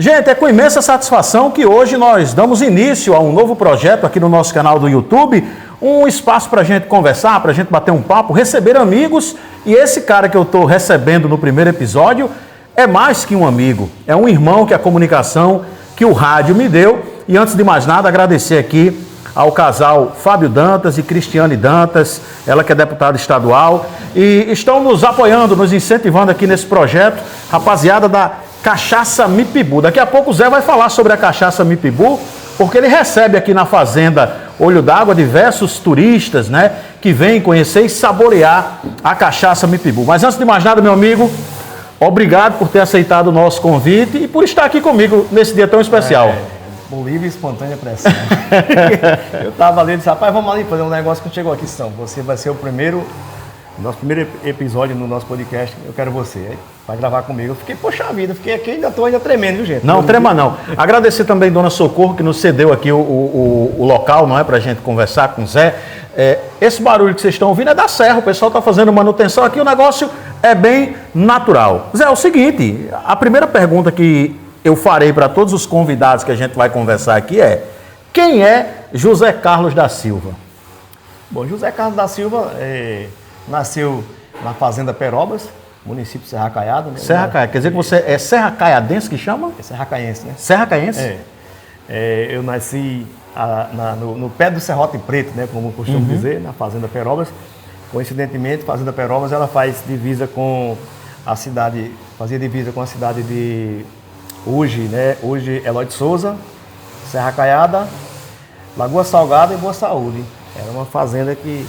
Gente, é com imensa satisfação que hoje nós damos início a um novo projeto aqui no nosso canal do YouTube, um espaço para a gente conversar, para a gente bater um papo, receber amigos, e esse cara que eu estou recebendo no primeiro episódio é mais que um amigo, é um irmão que a comunicação, que o rádio me deu. E antes de mais nada, agradecer aqui ao casal Fábio Dantas e Cristiane Dantas, ela que é deputada estadual, e estão nos apoiando, nos incentivando aqui nesse projeto, rapaziada da Cachaça Mipibu. Daqui a pouco o Zé vai falar sobre a Cachaça Mipibu, porque ele recebe aqui na Fazenda Olho d'Água diversos turistas, né, que vêm conhecer e saborear a Cachaça Mipibu. Mas antes de mais nada, meu amigo, obrigado por ter aceitado o nosso convite e por estar aqui comigo nesse dia tão especial. Por livre e espontânea pressão. Eu estava ali e disse, rapaz, vamos ali fazer um negócio que chegou aqui, São. Você vai ser o primeiro, nosso primeiro episódio no nosso podcast, eu quero você. Vai gravar comigo. Eu fiquei, poxa vida, fiquei aqui, ainda estou tremendo, viu, gente? Não, trema não. Agradecer também Dona Socorro, que nos cedeu aqui o local, não é, para a gente conversar com o Zé. Esse barulho que vocês estão ouvindo é da serra, o pessoal está fazendo manutenção aqui, o negócio é bem natural. Zé, é o seguinte, a primeira pergunta que eu farei para todos os convidados que a gente vai conversar aqui é: quem é José Carlos da Silva? Bom, José Carlos da Silva nasceu na Fazenda Perobras, município de Serra Caiada. Né? Serra Caiada, quer dizer que você é serra caiadense que chama? É serra caiense, né? Serra caiense? Eu nasci no pé do Serrote Preto, né, como costumo dizer, na Fazenda Perobras. Coincidentemente, Fazenda Perobras, ela faz divisa com a cidade, fazia divisa com a cidade de hoje, né? Hoje Eloy de Souza, Serra Caiada, Lagoa Salgada e Boa Saúde. Era uma fazenda que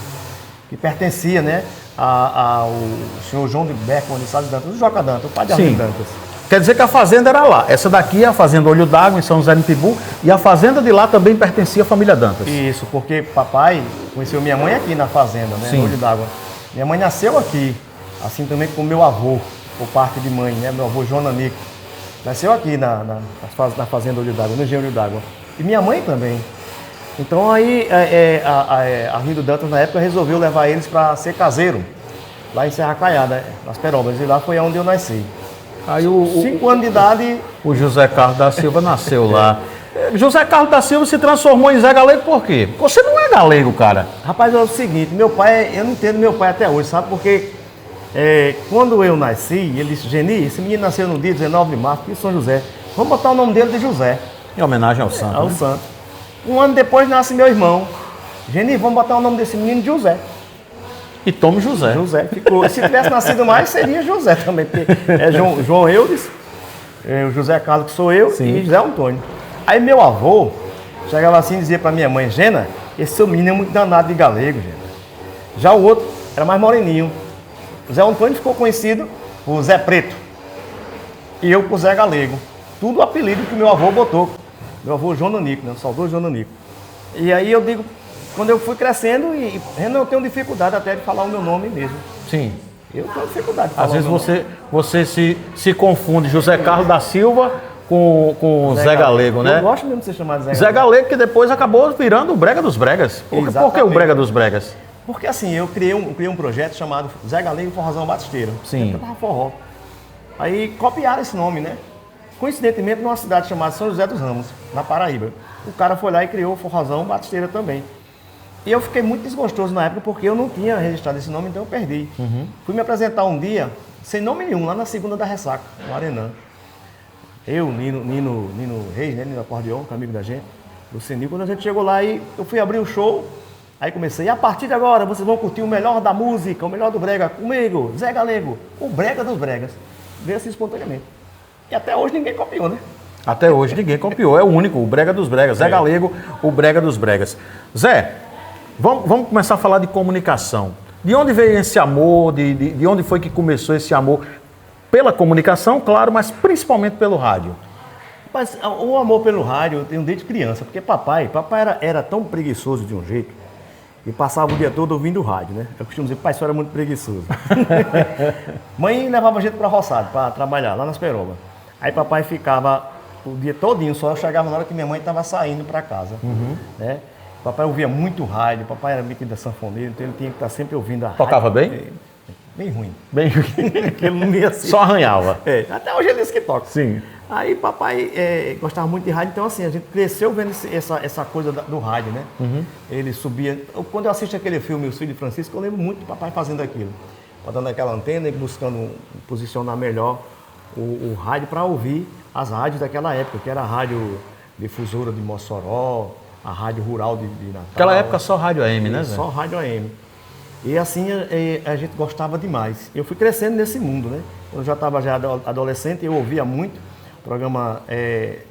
pertencia, né, ao senhor João de Berco de Salles Dantas, o Joca Dantas, o pai de Arlindo Dantas. Quer dizer que a fazenda era lá. Essa daqui é a Fazenda Olho d'Água, em São José do Mipibu, e a fazenda de lá também pertencia à família Dantas. Isso, porque papai conheceu minha mãe aqui na fazenda, né, no Olho d'Água. Minha mãe nasceu aqui, assim também como meu avô, por parte de mãe, né, meu avô João Nanico. Nasceu aqui na Fazenda Olho d'Água, no Engenho Olho d'Água. E minha mãe também. Então aí Arlindo Dantas, na época, resolveu levar eles para ser caseiro, lá em Serra Caiada, nas Perobras. E lá foi onde eu nasci. Aí 5 anos de idade... O José Carlos da Silva nasceu lá. José Carlos da Silva se transformou em Zé Galego por quê? Você não é galego, cara. Rapaz, é o seguinte, meu pai, eu não entendo meu pai até hoje, sabe? Porque quando eu nasci, ele disse, Geni, esse menino nasceu no dia 19 de março, de São José. Vamos botar o nome dele de José. Em homenagem ao santo. Ao santo. Um ano depois nasce meu irmão. Geni, vamos botar o nome desse menino de José. E tome José. José ficou. Se tivesse nascido mais, seria José também. Porque é João Eudes, o José Carlos que sou eu, sim, e José Antônio. Aí meu avô chegava assim e dizia para minha mãe, Gena, esse seu menino é muito danado de galego, Gena. Já o outro era mais moreninho. O Zé Antônio ficou conhecido por Zé Preto. E eu por Zé Galego. Tudo o apelido que meu avô botou. Meu avô João Nanico, né? O saudoso João Nanico. E aí eu digo, quando eu fui crescendo, eu tenho dificuldade até de falar o meu nome mesmo. Sim. Eu tenho dificuldade de falar. Às vezes você se confunde José Carlos da Silva com Zé Galego, né? Eu gosto mesmo de ser chamado Zé Galego. Zé Galego, que depois acabou virando o Brega dos Bregas. Por que o Brega dos Bregas? Porque assim, eu criei um projeto chamado Zé Galego Forrozão Batisteiro. Sim. Eu tava forró. Aí copiaram esse nome, né? Coincidentemente, numa cidade chamada São José dos Ramos, na Paraíba. O cara foi lá e criou o Forrozão Batisteira também. E eu fiquei muito desgostoso na época porque eu não tinha registrado esse nome, então eu perdi. Fui me apresentar um dia, sem nome nenhum, lá na segunda da Ressaca, no Arenã. Eu, Nino Reis, né? Nino Acordeon, que é amigo da gente, Lucinil. Quando a gente chegou lá, eu fui abrir o show, aí comecei, e a partir de agora vocês vão curtir o melhor da música, o melhor do brega, comigo, Zé Galego, o Brega dos Bregas. Veio assim espontaneamente. E até hoje ninguém copiou, né? Até hoje ninguém copiou, é o único, o Brega dos Bregas. Zé Galego, o Brega dos Bregas. Zé, vamos começar a falar de comunicação. De onde veio esse amor, de onde foi que começou esse amor? Pela comunicação, claro, mas principalmente pelo rádio. Mas o amor pelo rádio eu tenho desde criança, porque papai era tão preguiçoso de um jeito, e passava o dia todo ouvindo rádio, né? Eu costumo dizer, pai, só era muito preguiçoso. Mãe levava a gente para roçado, para trabalhar, lá nas Perobas. Aí papai ficava o dia todinho, só eu chegava na hora que minha mãe estava saindo para casa, né? Papai ouvia muito rádio, papai era metido da sanfoneira, então ele tinha que estar sempre ouvindo a rádio. Tocava bem? Bem ruim. Bem ruim. Ele não ia assim. Só arranhava. Até hoje ele disse que toca. Sim. Aí papai gostava muito de rádio, então assim, a gente cresceu vendo essa coisa do rádio, né? Ele subia. Quando eu assisto aquele filme, O Filho de Francisco, eu lembro muito do papai fazendo aquilo. Botando aquela antena e buscando posicionar melhor o rádio para ouvir as rádios daquela época, que era a rádio difusora de Mossoró, a rádio rural de Natal. Naquela época só rádio AM, né, Zé? Só rádio AM. E assim a gente gostava demais. Eu fui crescendo nesse mundo, né? Eu já estava adolescente, eu ouvia muito o programa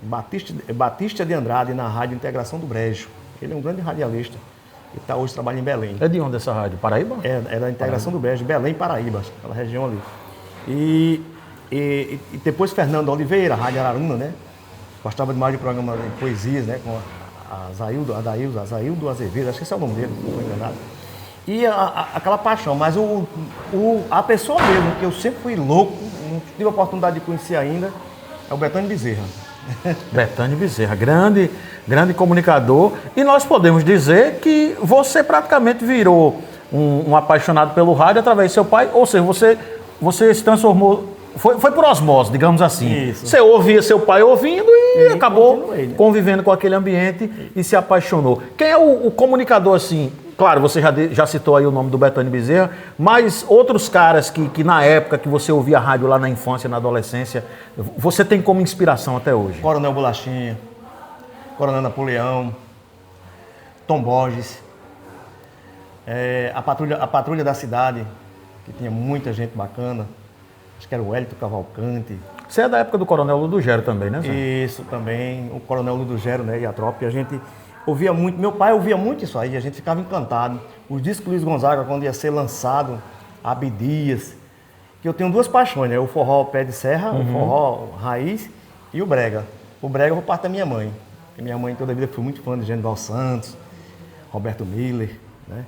Batista de Andrade na Rádio Integração do Brejo. Ele é um grande radialista e hoje trabalha em Belém. É de onde essa rádio? Paraíba? É da Integração do Brejo, Belém, Paraíba, aquela região ali. E depois Fernando Oliveira, Rádio Araruna, né? Gostava demais de programa de poesias, né? Com Azaildo Azevedo, acho que esse é o nome dele, não estou enganado. E aquela paixão, mas a pessoa mesmo, que eu sempre fui louco, não tive a oportunidade de conhecer ainda, é o Bethânio Bezerra. Bethânio Bezerra, grande comunicador. E nós podemos dizer que você praticamente virou um apaixonado pelo rádio através do seu pai, ou seja, você se transformou, foi por osmose, digamos assim. Isso. Você ouvia seu pai ouvindo e acabou continuei, né? convivendo com aquele ambiente e se apaixonou. Quem é o comunicador assim? Claro, você já citou aí o nome do Bethânio Bezerra, mas outros caras que na época que você ouvia rádio lá na infância, na adolescência, você tem como inspiração até hoje? Coronel Bolachinha, Coronel Napoleão, Tom Borges, a patrulha da cidade, que tinha muita gente bacana, acho que era o Hélito Cavalcante. Você é da época do Coronel Ludogero também, né, Zé? Isso também, o Coronel Ludogero, né, e a tropa, e a gente ouvia muito, meu pai ouvia muito isso aí, a gente ficava encantado. Os discos Luiz Gonzaga, quando ia ser lançado, Abdias, que eu tenho duas paixões, né, o forró pé de serra, o forró raiz e o brega. O brega por parte da minha mãe, porque minha mãe toda a vida foi muito fã de Genival Santos, Roberto Miller, né,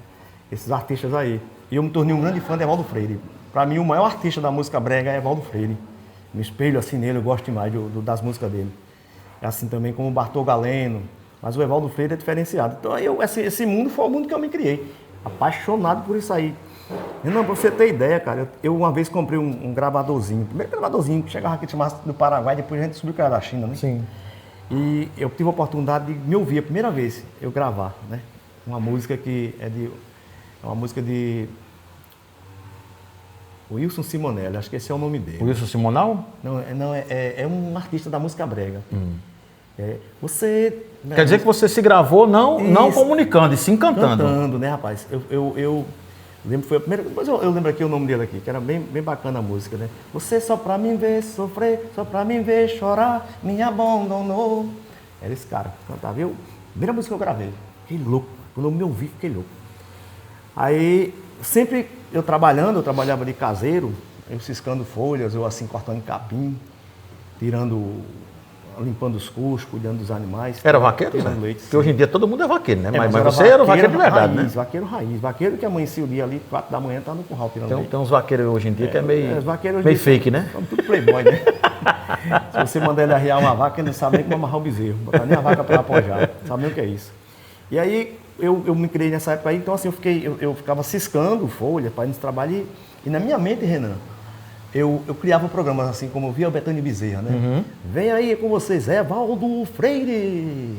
esses artistas aí. E eu me tornei um grande fã de Evaldo Freire. Para mim, o maior artista da música brega é Evaldo Freire. Me espelho assim nele, eu gosto demais das músicas dele. É assim também como o Bartol Galeno, mas o Evaldo Freire é diferenciado. Então esse mundo foi o mundo que eu me criei. Apaixonado por isso aí. Não, pra você ter ideia, cara, eu uma vez comprei um gravadorzinho, primeiro gravadorzinho, que chegava aqui do Paraguai, depois a gente subiu que era da China, né? Sim. E eu tive a oportunidade de me ouvir a primeira vez, eu gravar, né? Uma música que é uma música de Wilson Simonelli, acho que esse é o nome dele. Wilson Simonal? Não, é um artista da música brega. Você... Né, quer dizer que você se gravou não comunicando, e sim cantando. Cantando, né, rapaz? Eu lembro, foi a primeira... Depois eu lembro aqui o nome dele aqui, que era bem bacana a música, né? Você só pra me ver sofrer, só pra me ver chorar, me abandonou. Era esse cara, cantava. Primeira música que eu gravei, fiquei louco. Quando eu me ouvi, fiquei louco. Aí, sempre eu trabalhava de caseiro, eu ciscando folhas, eu assim cortando capim, limpando os custos, cuidando dos animais. Era vaqueiro, né? Leite. Porque hoje em dia todo mundo é vaqueiro, né? Mas era você era vaqueiro de verdade, raiz, né? Vaqueiro raiz, vaqueiro que amanhecia o dia ali, 4 da manhã, tá no curral tirando leite. Tem uns vaqueiros hoje em dia que é meio fake, né? São tudo playboy, né? Se você mandar ele arriar uma vaca, ele não sabe nem como amarrar o bezerro, não botar nem a vaca para apoiar, não sabe nem o que é isso. E aí, eu me criei nessa época aí, então assim, eu ficava ciscando folha para ir nesse trabalho e na minha mente, Renan, eu criava programas assim, como eu via o Bethânio Bezerra, né? Vem aí com vocês, Evaldo Freire,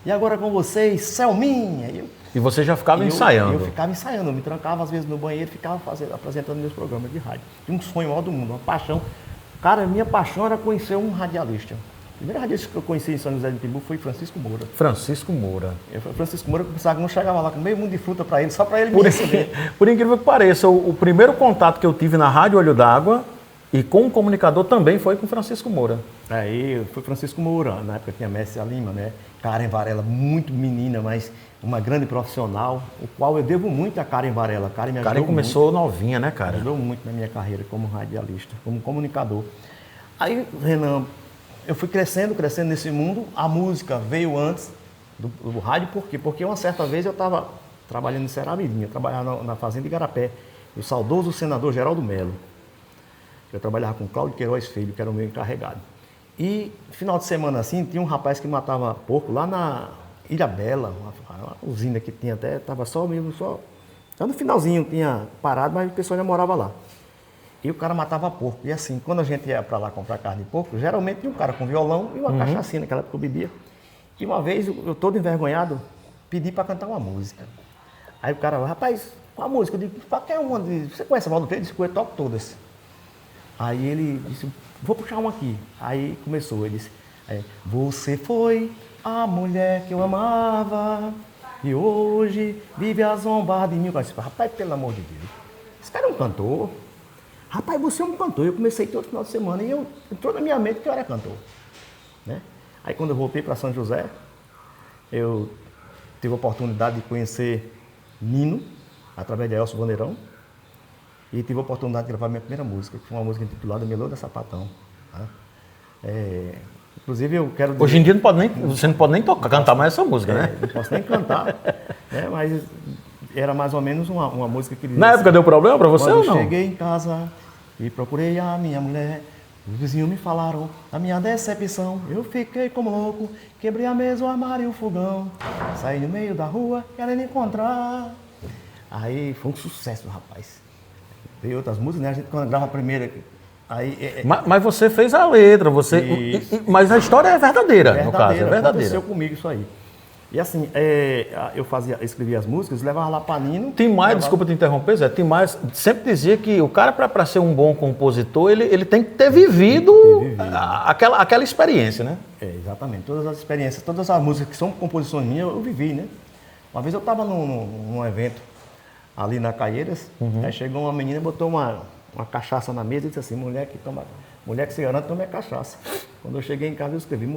e agora com vocês, Selminha. E você já ficava ensaiando? Eu ficava ensaiando, eu me trancava às vezes no banheiro e ficava apresentando meus programas de rádio. Tinha um sonho maior do mundo, uma paixão. Cara, minha paixão era conhecer um radialista. O primeiro radialista que eu conheci em São José de Timbu foi Francisco Moura. Francisco Moura. Francisco Moura, eu pensava que não chegava lá com meio mundo de fruta para ele, só para ele me receber. Por incrível que pareça, o primeiro contato que eu tive na Rádio Olho d'Água e com o comunicador também foi com Francisco Moura. Aí foi Francisco Moura, na época tinha Messi Lima, né? Karen Varela, muito menina, mas uma grande profissional, o qual eu devo muito a Karen Varela. Karen começou novinha, né, cara? Ajudou muito na minha carreira como radialista, como comunicador. Aí, Renan, eu fui crescendo nesse mundo. A música veio antes do rádio, por quê? Porque uma certa vez eu estava trabalhando em Ceramirinha, eu trabalhava na fazenda de Igarapé, o saudoso senador Geraldo Melo. Eu trabalhava com Cláudio Queiroz Filho, que era o meu encarregado. E, final de semana assim, tinha um rapaz que matava porco lá na Ilha Bela, uma usina que tinha até, estava só no finalzinho, tinha parado, mas o pessoal já morava lá. E o cara matava porco. E assim, quando a gente ia para lá comprar carne de porco, geralmente tinha um cara com violão e uma cachaçinha, naquela época eu bebia. E uma vez, eu todo envergonhado, pedi para cantar uma música. Aí o cara, rapaz, qual a música? Eu digo, qualquer uma. Você conhece a Valdo Pedro? Ele disse, eu toco todas. Aí ele disse, vou puxar uma aqui. Aí começou, ele disse, você foi a mulher que eu amava e hoje vive a zombar de mim. Eu disse, rapaz, pelo amor de Deus, esse cara é um cantor. Rapaz, você é um cantor. Eu comecei todo final de semana e entrou na minha mente que eu era cantor. Né? Aí quando eu voltei para São José, eu tive a oportunidade de conhecer Nino, através de Elcio Bandeirão, e tive a oportunidade de gravar minha primeira música, que foi uma música intitulada Melô da Sapatão. Tá? Inclusive eu quero dizer... Hoje em dia você não pode nem tocar, cantar mais essa música, né? Não posso nem cantar, né? Mas era mais ou menos uma música que... Na época deu problema para você ou não? Quando eu cheguei em casa e procurei a minha mulher, os vizinhos me falaram da minha decepção. Eu fiquei como louco, quebrei a mesa, o armário e o fogão. Saí no meio da rua, querendo encontrar. Aí foi um sucesso, rapaz. Veio outras músicas, né? A gente quando grava a primeira... Aí, mas você fez a letra, mas a história é verdadeira, no caso, é verdadeira. Aconteceu comigo isso aí. E assim, eu escrevia as músicas, levava lá para Nino. Tim Maia, desculpa te interromper, Zé, Tim Maia sempre dizia que o cara, para ser um bom compositor, ele tem que ter vivido aquela experiência, né? Exatamente. Todas as experiências, todas as músicas que são composições minhas, eu vivi, né? Uma vez eu estava num evento ali na Caieiras, aí chegou uma menina e botou uma cachaça na mesa e disse assim, mulher que se garante toma cachaça. Quando eu cheguei em casa eu escrevi,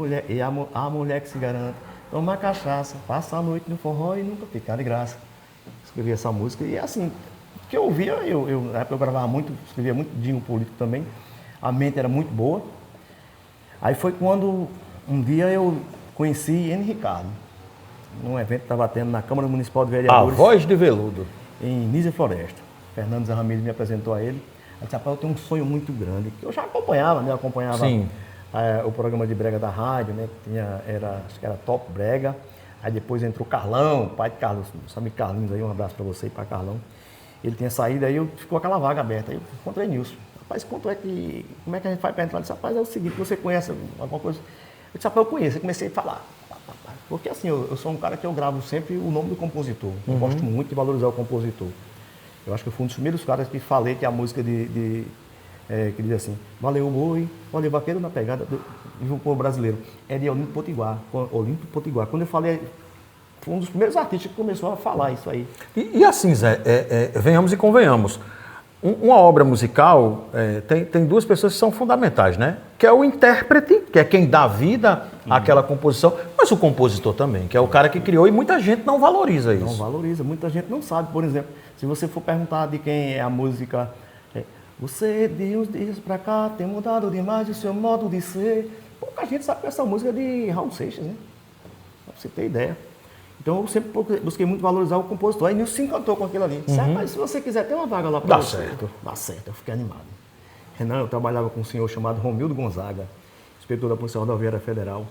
a mulher que se garante toma cachaça, passa a noite no forró e nunca fica de graça. Escrevi essa música e assim, o que eu ouvia, na época eu gravava muito, escrevia muito dinho político também, a mente era muito boa. Aí foi quando um dia eu conheci Henrique Ricardo, num evento que estava tendo na Câmara Municipal de Vereadores. A Voz de Veludo. Em Nízia Floresta. Fernando Zé Ramírez me apresentou a ele. Ele disse, rapaz, eu tenho um sonho muito grande, que eu já acompanhava, né? Eu acompanhava o programa de brega da rádio, né? Acho que era Top Brega. Aí depois entrou Carlão, pai de Carlos, sabe Carlinhos aí, um abraço para você e para Carlão. Ele tinha saído, aí ficou aquela vaga aberta. Aí eu encontrei Nilson. Rapaz, como é que a gente faz para entrar? Ele disse, rapaz, é o seguinte, você conhece alguma coisa? Eu disse, rapaz, eu conheço. Eu comecei a falar. Porque assim, eu sou um cara que eu gravo sempre o nome do compositor. Eu gosto muito de valorizar o compositor. Eu acho que eu fui um dos primeiros caras que falei que a música que diz assim, valeu o boi, valeu o vaqueiro na pegada do povo brasileiro. É de Olinto Potiguar. Quando eu falei, foi um dos primeiros artistas que começou a falar isso aí. E assim, Zé, venhamos e convenhamos. Uma obra musical tem duas pessoas que são fundamentais, né? Que é o intérprete, que é quem dá vida àquela composição, mas o compositor também, que é o cara que criou e muita gente não valoriza isso. Não valoriza, muita gente não sabe. Por exemplo, se você for perguntar de quem é a música, você de uns dias pra cá tem mudado demais o seu modo de ser. Pouca gente sabe que essa música é de Raul Seixas, né? Pra você ter ideia. Então eu sempre busquei muito valorizar o compositor. Aí Nilson se encantou com aquilo ali. Disse, mas se você quiser ter uma vaga lá para você. Dá certo, eu fiquei animado. Renan, eu trabalhava com um senhor chamado Romildo Gonzaga, inspetor da Polícia Rodoviária Federal.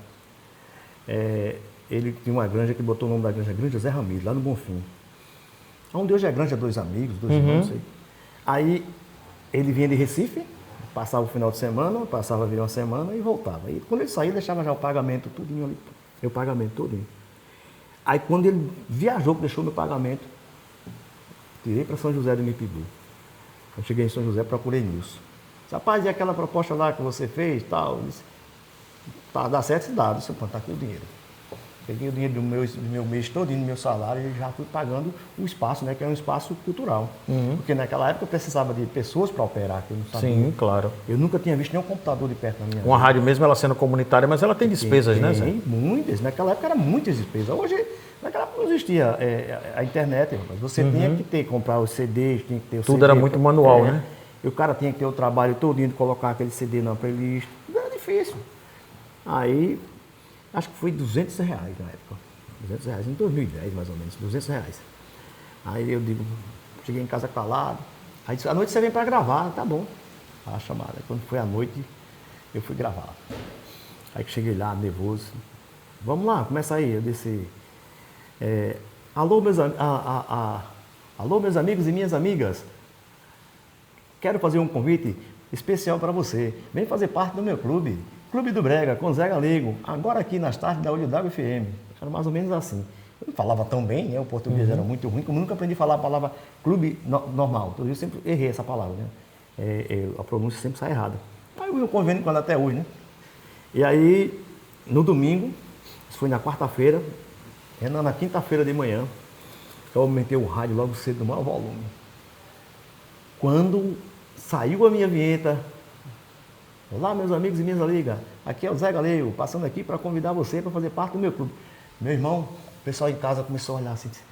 Ele tinha uma granja que botou o nome da granja Zé Ramírez, lá no Bonfim. Onde hoje é granja dois amigos, dois irmãos, não sei. Aí ele vinha de Recife, passava o final de semana, passava uma semana e voltava. E quando ele saía, deixava já o pagamento tudinho ali, o pagamento tudinho. Aí quando ele viajou, deixou meu pagamento, tirei para São José do Mipibu. Eu cheguei em São José, procurei Nilson. Disse, rapaz, e aquela proposta lá que você fez, tal? Disse, tá, dá certo, se dá. Disse, pô, tá aqui o dinheiro. Peguei o dinheiro do meu mês todo, do meu salário, e já fui pagando o espaço, né? Que é um espaço cultural. Porque naquela época eu precisava de pessoas para operar, que eu não sabia. Sim, claro. Eu nunca tinha visto nenhum computador de perto na minha vida. Uma rádio mesmo, ela sendo comunitária, mas ela tem despesas, né, Zé? Tem muitas. Naquela época eram muitas despesas. Hoje, naquela época não existia a internet, mas você tinha que comprar os CDs, tinha que ter o Tudo CD, era muito manual, né? E o cara tinha que ter o trabalho todinho de colocar aquele CD na playlist. Tudo era difícil. Aí, acho que foi R$200 na época. R$200, em 2010 mais ou menos, R$200. Aí eu digo, cheguei em casa calado. Aí disse, à noite você vem para gravar, tá bom. A chamada. Quando foi à noite, eu fui gravar. Aí que cheguei lá, nervoso. Vamos lá, começa aí. Eu disse, alô meus amigos e minhas amigas. quero fazer um convite especial para você. Vem fazer parte do meu clube. Clube do Brega, com Zé Galego. Agora aqui nas tardes da Olho d'Água FM. Era mais ou menos assim. Eu não falava tão bem, né? O português era muito ruim, como eu nunca aprendi a falar a palavra clube normal. Eu sempre errei essa palavra, né? A pronúncia sempre sai errada. Aí eu convênio quando até hoje, né? E aí, no domingo, isso foi na quarta-feira, na quinta-feira de manhã, eu aumentei o rádio logo cedo no maior volume. Quando saiu a minha vinheta, olá meus amigos e minhas amigas, aqui é o Zé Galego, passando aqui para convidar você para fazer parte do meu clube. Meu irmão, o pessoal em casa começou a olhar assim, disse,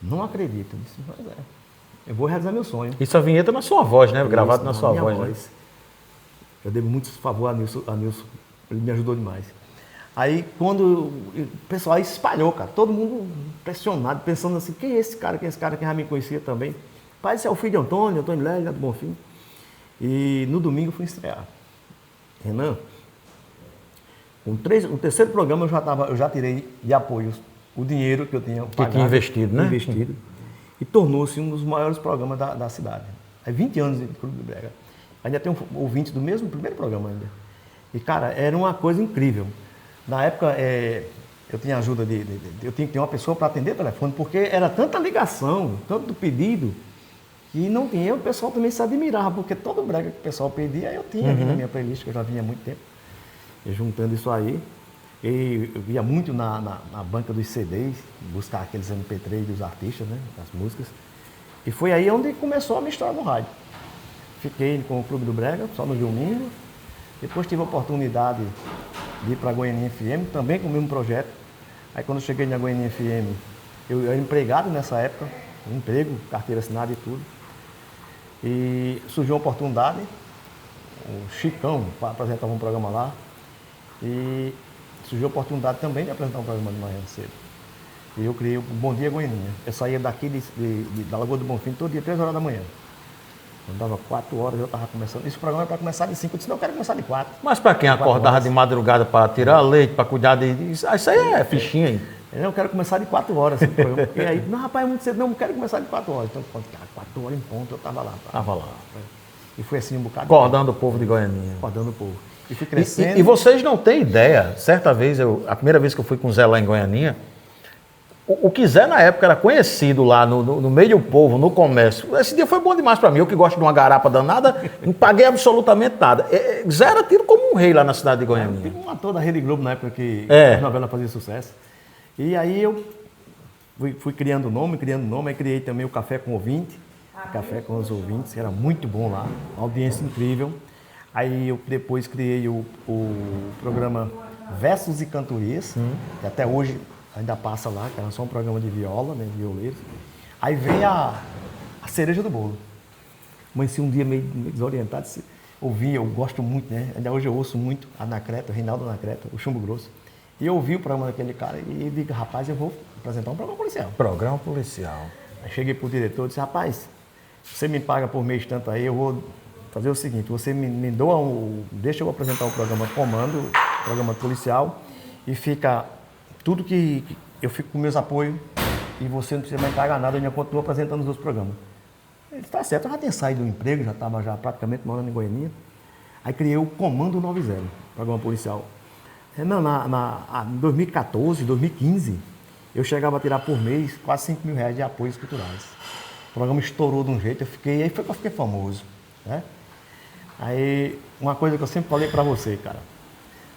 não acredito. Eu disse, mas eu vou realizar meu sonho. Isso a vinheta na sua voz, né? Gravado na sua voz. Né? Eu devo muito favor a Nilson, ele me ajudou demais. Aí quando o pessoal aí se espalhou, cara, todo mundo impressionado, pensando assim, quem é esse cara, que já me conhecia também. Pai, esse é o filho de Antônio Lélio, do Bonfim. E no domingo eu fui estrear. Renan, o terceiro programa eu já tirei de apoios o dinheiro que eu tinha pagado, que tinha investido, né? E tornou-se um dos maiores programas da cidade. É 20 anos de Clube do Brega. Ainda tem um ouvinte do mesmo primeiro programa ainda. E, cara, era uma coisa incrível. Na época, eu tinha ajuda eu tinha que ter uma pessoa para atender o telefone, porque era tanta ligação, tanto pedido, que não tinha. O pessoal também se admirava, porque todo brega que o pessoal pedia, eu tinha aqui na minha playlist, que eu já vinha há muito tempo. E juntando isso aí, e eu ia muito na banca dos CDs, buscar aqueles MP3 dos artistas, né, das músicas. E foi aí onde começou a misturar no rádio. Fiquei com o Clube do Brega, só no domingo. Depois tive a oportunidade de ir para a Goianinha FM, também com o mesmo projeto. Aí quando eu cheguei na Goianinha FM, eu era empregado nessa época, emprego, carteira assinada e tudo. E surgiu uma oportunidade, o Chicão apresentava um programa lá. E surgiu a oportunidade também de apresentar um programa de manhã cedo. E eu criei o Bom Dia Goianinha. Eu saía daqui da Lagoa do Bonfim todo dia, 3 horas da manhã. Quando dava 4 horas, eu estava começando. Esse programa é para começar de 5. Eu disse, não, eu quero começar de 4. Mas para quem acordava de madrugada para tirar leite, para cuidar isso aí é fichinha aí. Eu quero começar de 4 horas. Assim, porque aí, não, rapaz, é muito cedo. Não, eu quero começar de 4 horas. Então, 4 horas em ponto, eu estava lá. Estava lá. E foi assim um bocado. Acordando o povo de Goianinha. Acordando o povo. E fui crescendo. E vocês não têm ideia. Certa vez, a primeira vez que eu fui com o Zé lá em Goianinha, o que Zé na época era conhecido lá no meio do povo, no comércio. Esse dia foi bom demais para mim. Eu que gosto de uma garapa danada, não paguei absolutamente nada. Zé era tido como um rei lá na cidade de Goianinha. Tive um ator da Rede Globo na época que a novela fazia sucesso. E aí eu fui criando nome, aí criei também o Café com Ouvinte, Café com os Ouvintes, que era muito bom lá, uma audiência incrível. Aí eu depois criei o programa Versos e Cantorias, que até hoje ainda passa lá, que era só um programa de viola, né, de violeiros. Aí vem a cereja do bolo. Amanheci um dia meio desorientado, eu gosto muito, né? Ainda hoje eu ouço muito a Anacreta, o Reinaldo Anacreta, o Chumbo Grosso. E eu ouvi o programa daquele cara e digo, rapaz, eu vou apresentar um programa policial. Programa policial. Aí cheguei pro diretor e disse, rapaz, você me paga por mês tanto aí, eu vou fazer o seguinte, você me doa deixa eu apresentar o programa comando, programa policial, e fica tudo que eu fico com meus apoios e você não precisa mais pagar nada, eu ainda continuo apresentando os outros programas. Ele disse, tá certo, eu já tinha saído do emprego, já estava praticamente morando em Goiânia. Aí criei o Comando 90, programa policial. Em 2014, 2015, eu chegava a tirar por mês quase 5 mil reais de apoios culturais. O programa estourou de um jeito, aí foi que eu fiquei famoso, né? Aí, uma coisa que eu sempre falei pra você, cara,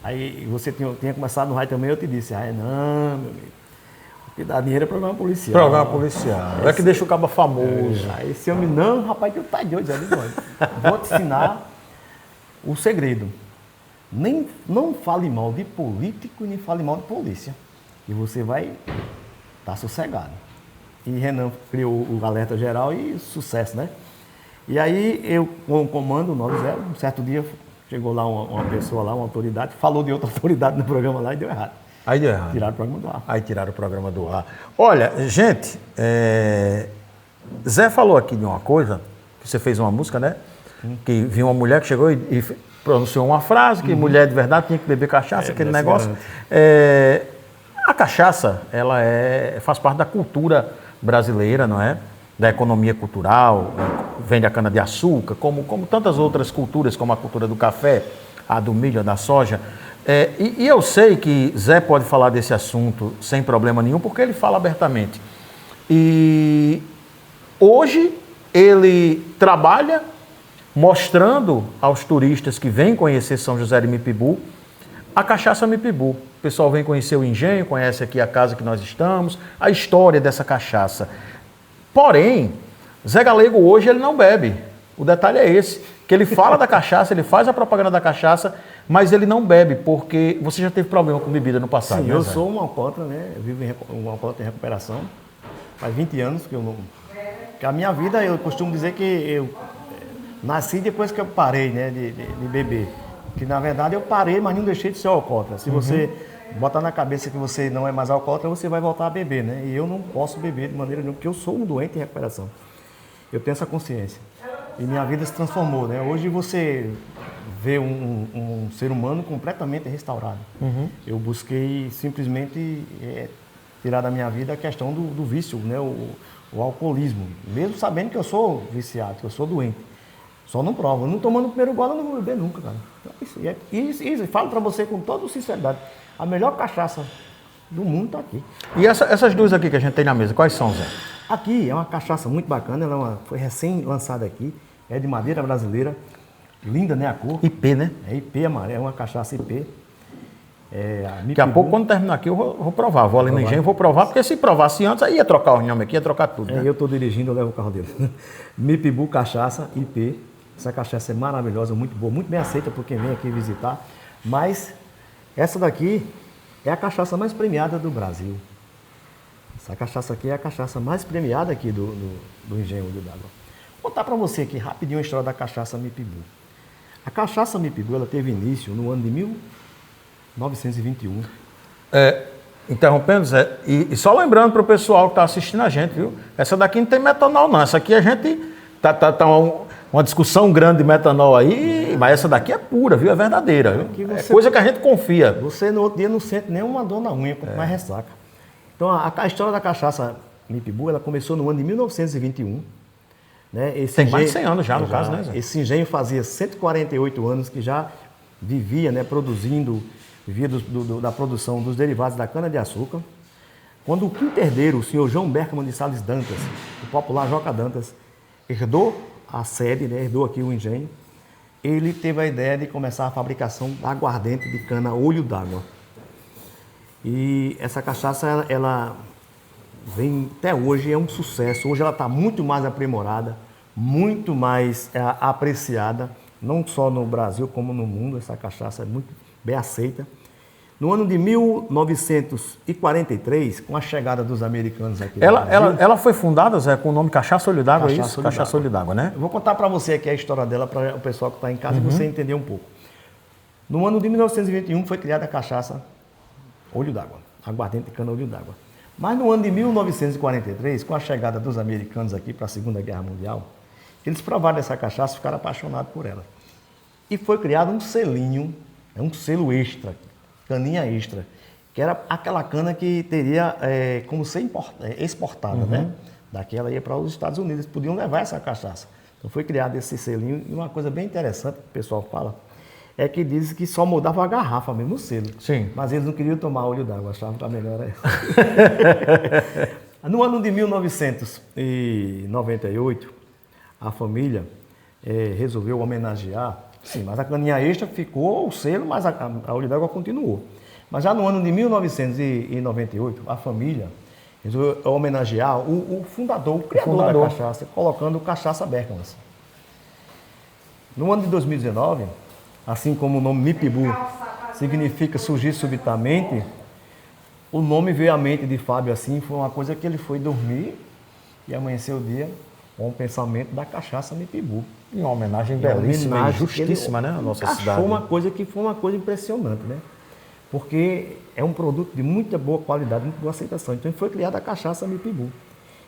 aí você tinha começado no rádio também, eu te disse, não, meu amigo, o que dá dinheiro é programa policial. Programa policial, é que deixa o cabo famoso. Aí esse homem, não, rapaz, tu tá doido, vou te ensinar o segredo. Não fale mal de político, nem fale mal de polícia. E você vai estar sossegado. E Renan criou o Alerta Geral e sucesso, né? E aí eu, com o comando 90, um certo dia chegou lá uma pessoa lá, uma autoridade, falou de outra autoridade no programa lá e deu errado. Aí deu errado. Tiraram o programa do ar. Aí tiraram o programa do ar. Olha, gente, Zé falou aqui de uma coisa, que você fez uma música, né? Que viu uma mulher que chegou e pronunciou uma frase, que mulher de verdade tinha que beber cachaça, aquele negócio. A cachaça, ela faz parte da cultura brasileira, não é? da economia cultural, vende a cana-de-açúcar, como tantas outras culturas, como a cultura do café, a do milho, a da soja. E eu sei que Zé pode falar desse assunto sem problema nenhum, porque ele fala abertamente. E hoje ele trabalha mostrando aos turistas que vêm conhecer São José de Mipibu a cachaça Mipibu. O pessoal vem conhecer o engenho, conhece aqui a casa que nós estamos, a história dessa cachaça. Porém, Zé Galego hoje ele não bebe. O detalhe é esse, que ele fala da cachaça, ele faz a propaganda da cachaça, mas ele não bebe, porque você já teve problema com bebida no passado. Sim, né, eu Zé? sou um alcoólatra, né? Eu vivo um alcoólatra em recuperação. Faz 20 anos que eu não... Que a minha vida, eu costumo dizer que eu nasci depois que eu parei, né, de beber. Que na verdade eu parei, mas não deixei de ser alcoólatra. Se você botar na cabeça que você não é mais alcoólatra, você vai voltar a beber, né? E eu não posso beber de maneira nenhuma, porque eu sou um doente em recuperação. Eu tenho essa consciência. E minha vida se transformou, né? Hoje você vê um ser humano completamente restaurado. Eu busquei simplesmente tirar da minha vida a questão do vício, né? O alcoolismo. Mesmo sabendo que eu sou viciado, que eu sou doente. Só não provo. Não tomando o primeiro gole, eu não vou beber nunca, cara. Então, isso, falo pra você com toda sinceridade. A melhor cachaça do mundo tá aqui. E essas duas aqui que a gente tem na mesa, quais são, Zé? Aqui é uma cachaça muito bacana, ela foi recém-lançada aqui, é de madeira brasileira, linda, né, a cor. IP, né? É IP amarelo, é uma cachaça IP. Daqui a pouco, quando terminar aqui, eu vou provar. Vou ali no engenho e vou provar, porque se provasse antes, aí ia trocar o nome aqui, ia trocar tudo. Né? Eu estou dirigindo, eu levo o carro dele. Mipibu Cachaça IP. Essa cachaça é maravilhosa, muito boa, muito bem aceita por quem vem aqui visitar. Mas essa daqui é a cachaça mais premiada do Brasil. Essa cachaça aqui é a cachaça mais premiada aqui do Engenho Olho d'Água. Vou contar para você aqui rapidinho a história da cachaça Mipibu. A cachaça Mipibu, ela teve início no ano de 1921. Interrompendo, Zé, e só lembrando para o pessoal que está assistindo a gente, viu? Essa daqui não tem metanol, não. Essa aqui a gente tá uma discussão grande de metanol aí, mas essa daqui é pura, viu? É verdadeira, viu? É coisa que a gente confia. Você no outro dia não sente nenhuma dor na unha, quanto mais ressaca. Então a história da cachaça Mipibu, ela começou no ano de 1921. Né? Tem mais de 100 anos já, no caso, né, Zé? Esse engenho fazia 148 anos que já vivia, né, vivia da produção dos derivados da cana-de-açúcar. Quando o quinto herdeiro, o senhor João Berkman de Sales Dantas, o popular Joca Dantas, herdou a sede, né, herdou aqui o engenho, ele teve a ideia de começar a fabricação da aguardente de cana Olho d'Água. E essa cachaça, ela vem até hoje, é um sucesso. Hoje ela está muito mais aprimorada, muito mais apreciada, não só no Brasil como no mundo. Essa cachaça é muito bem aceita. No ano de 1943, com a chegada dos americanos aqui no Brasil... Ela foi fundada, Zé, com o nome Cachaça Olho d'Água, é isso? Cachaça Olho d'Água, né? Eu vou contar para você aqui a história dela, para o pessoal que está em casa, e você entender um pouco. No ano de 1921 foi criada a cachaça Olho d'Água, aguardente de cana Olho d'Água. Mas no ano de 1943, com a chegada dos americanos aqui para a Segunda Guerra Mundial, eles provaram essa cachaça e ficaram apaixonados por ela. E foi criado um selinho, um selo extra, caninha extra, que era aquela cana que teria como ser exportada, né? Daqui ela ia para os Estados Unidos, podiam levar essa cachaça. Então foi criado esse selinho, e uma coisa bem interessante que o pessoal fala, é que diz que só mudava a garrafa mesmo, o selo. Sim. Mas eles não queriam tomar olho d'água, achavam que a melhor era essa. No ano de 1998, a família resolveu homenagear. Sim, mas a caninha extra ficou o selo, mas a Olho d'Água continuou. Mas já no ano de 1998, a família resolveu homenagear o fundador, o criador da cachaça, colocando Cachaça Berkman. No ano de 2019, assim como o nome Mipibu significa surgir subitamente, o nome veio à mente de Fábio assim, foi uma coisa que ele foi dormir e amanheceu o dia com o pensamento da cachaça Mipibu. E uma homenagem belíssima e justíssima, né, na nossa cidade. Foi uma coisa impressionante, né? Porque é um produto de muita boa qualidade, muito boa aceitação. Então foi criada a cachaça Mipibu.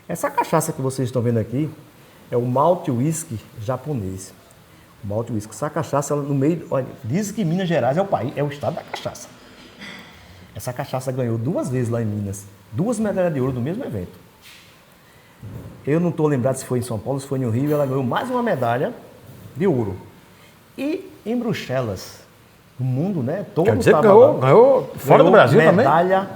Essa cachaça que vocês estão vendo aqui é o malte whisky japonês. O malte whisky. Essa cachaça, no meio, olha, diz que Minas Gerais é o país, é o estado da cachaça. Essa cachaça ganhou 2 vezes lá em Minas, 2 medalhas de ouro no mesmo evento. Eu não estou lembrado se foi em São Paulo, se foi no Rio, ela ganhou mais uma medalha de ouro. E em Bruxelas, o mundo, né? Todo Quer dizer que ganhou fora do Brasil também? Medalha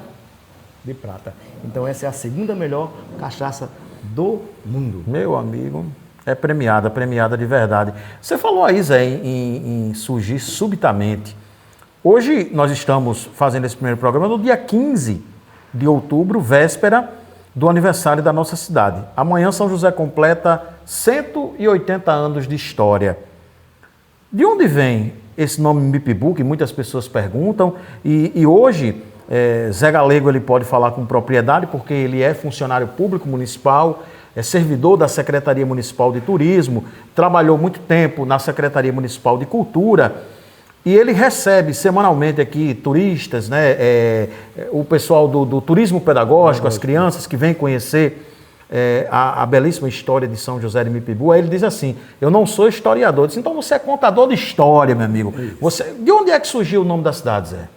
de prata. Então essa é a segunda melhor cachaça do mundo. Meu amigo, é premiada de verdade. Você falou aí, Zé, em surgir subitamente. Hoje nós estamos fazendo esse primeiro programa no dia 15 de outubro, véspera do aniversário da nossa cidade. Amanhã São José completa 180 anos de história. De onde vem esse nome Mipibu, que muitas pessoas perguntam, e hoje Zé Galego ele pode falar com propriedade porque ele é funcionário público municipal, é servidor da Secretaria Municipal de Turismo, trabalhou muito tempo na Secretaria Municipal de Cultura e ele recebe semanalmente aqui turistas, né, o pessoal do turismo pedagógico, as crianças que vêm conhecer a belíssima história de São José de Mipibu. Aí ele diz assim, eu não sou historiador. Eu disse, então você é contador de história, meu amigo. De onde é que surgiu o nome da cidade, Zé?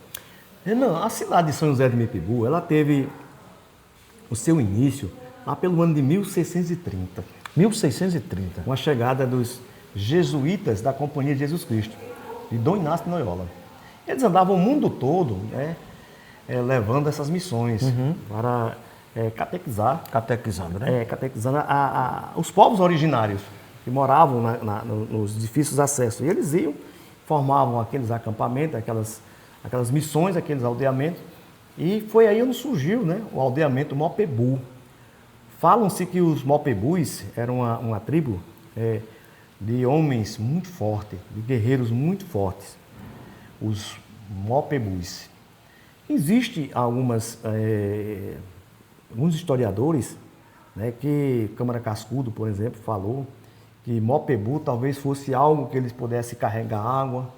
Não, a cidade de São José de Mipibu, ela teve o seu início lá pelo ano de 1630. 1630. Com a chegada dos jesuítas da Companhia de Jesus Cristo, de Dom Inácio de Loyola. Eles andavam o mundo todo, né, levando essas missões para catequizar. Catequizando, né? Catequizando os povos originários que moravam nos difíceis acessos. E eles iam, formavam aqueles acampamentos, aquelas missões, aqueles aldeamentos. E foi aí onde surgiu, né, o aldeamento Mopebu. Falam-se que os Mopebus eram uma tribo de homens muito fortes, de guerreiros muito fortes. Os Mopebus. Existem alguns historiadores, né, que Câmara Cascudo, por exemplo, falou que Mopebu talvez fosse algo que eles pudessem carregar água,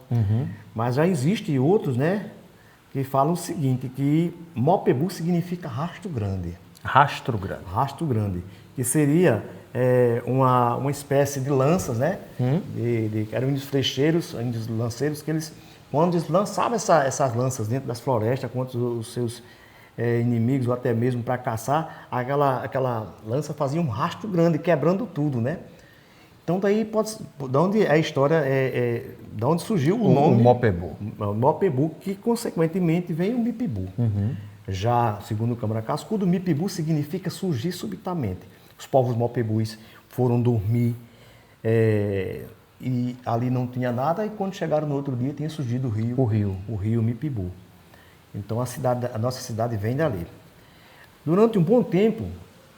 mas já existem outros, né, que falam o seguinte, que Mopebu significa rastro grande. Rastro grande. Rastro grande, que seria uma espécie de lanças, né, eram índios flecheiros, índios lanceiros, que eles, quando eles lançavam essas lanças dentro das florestas contra os seus inimigos ou até mesmo para caçar, aquela lança fazia um rastro grande, quebrando tudo, né? Então daí de onde a história de onde surgiu o nome Mopebu. Mopebu, que consequentemente vem o Mipibu. Já segundo o Câmara Cascudo, Mipibu significa surgir subitamente. Os povos Mopebus foram dormir e ali não tinha nada, e quando chegaram no outro dia tinha surgido o rio Mipibu. Então a nossa cidade vem dali. Durante um bom tempo,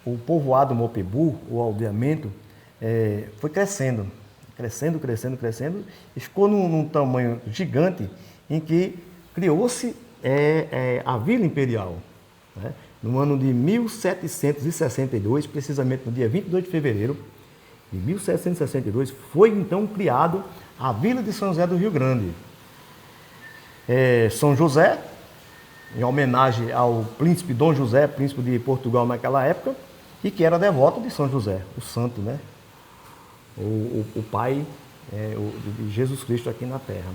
o povoado Mopebu, o aldeamento, foi crescendo, e ficou num tamanho gigante, em que criou-se a Vila Imperial. Né? No ano de 1762, precisamente no dia 22 de fevereiro de 1762, foi então criado a Vila de São José do Rio Grande. São José, em homenagem ao príncipe Dom José, príncipe de Portugal naquela época, e que era devoto de São José, o santo, né? O pai de Jesus Cristo aqui na terra.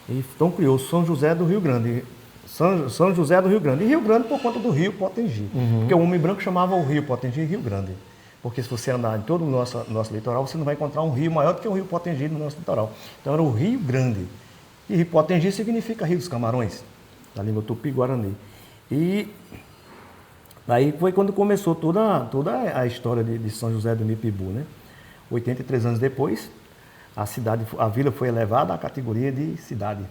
E então criou São José do Rio Grande. São José do Rio Grande. E Rio Grande por conta do rio Potengi. Porque o homem branco chamava o rio Potengi Rio Grande. Porque se você andar em todo o nosso litoral, você não vai encontrar um rio maior do que o rio Potengi no nosso litoral. Então era o Rio Grande. E Rio Potengi significa Rio dos Camarões, na língua tupi-guarani. E daí foi quando começou toda a história de São José do Mipibu, né? 83 anos depois, a vila foi elevada à categoria de cidade.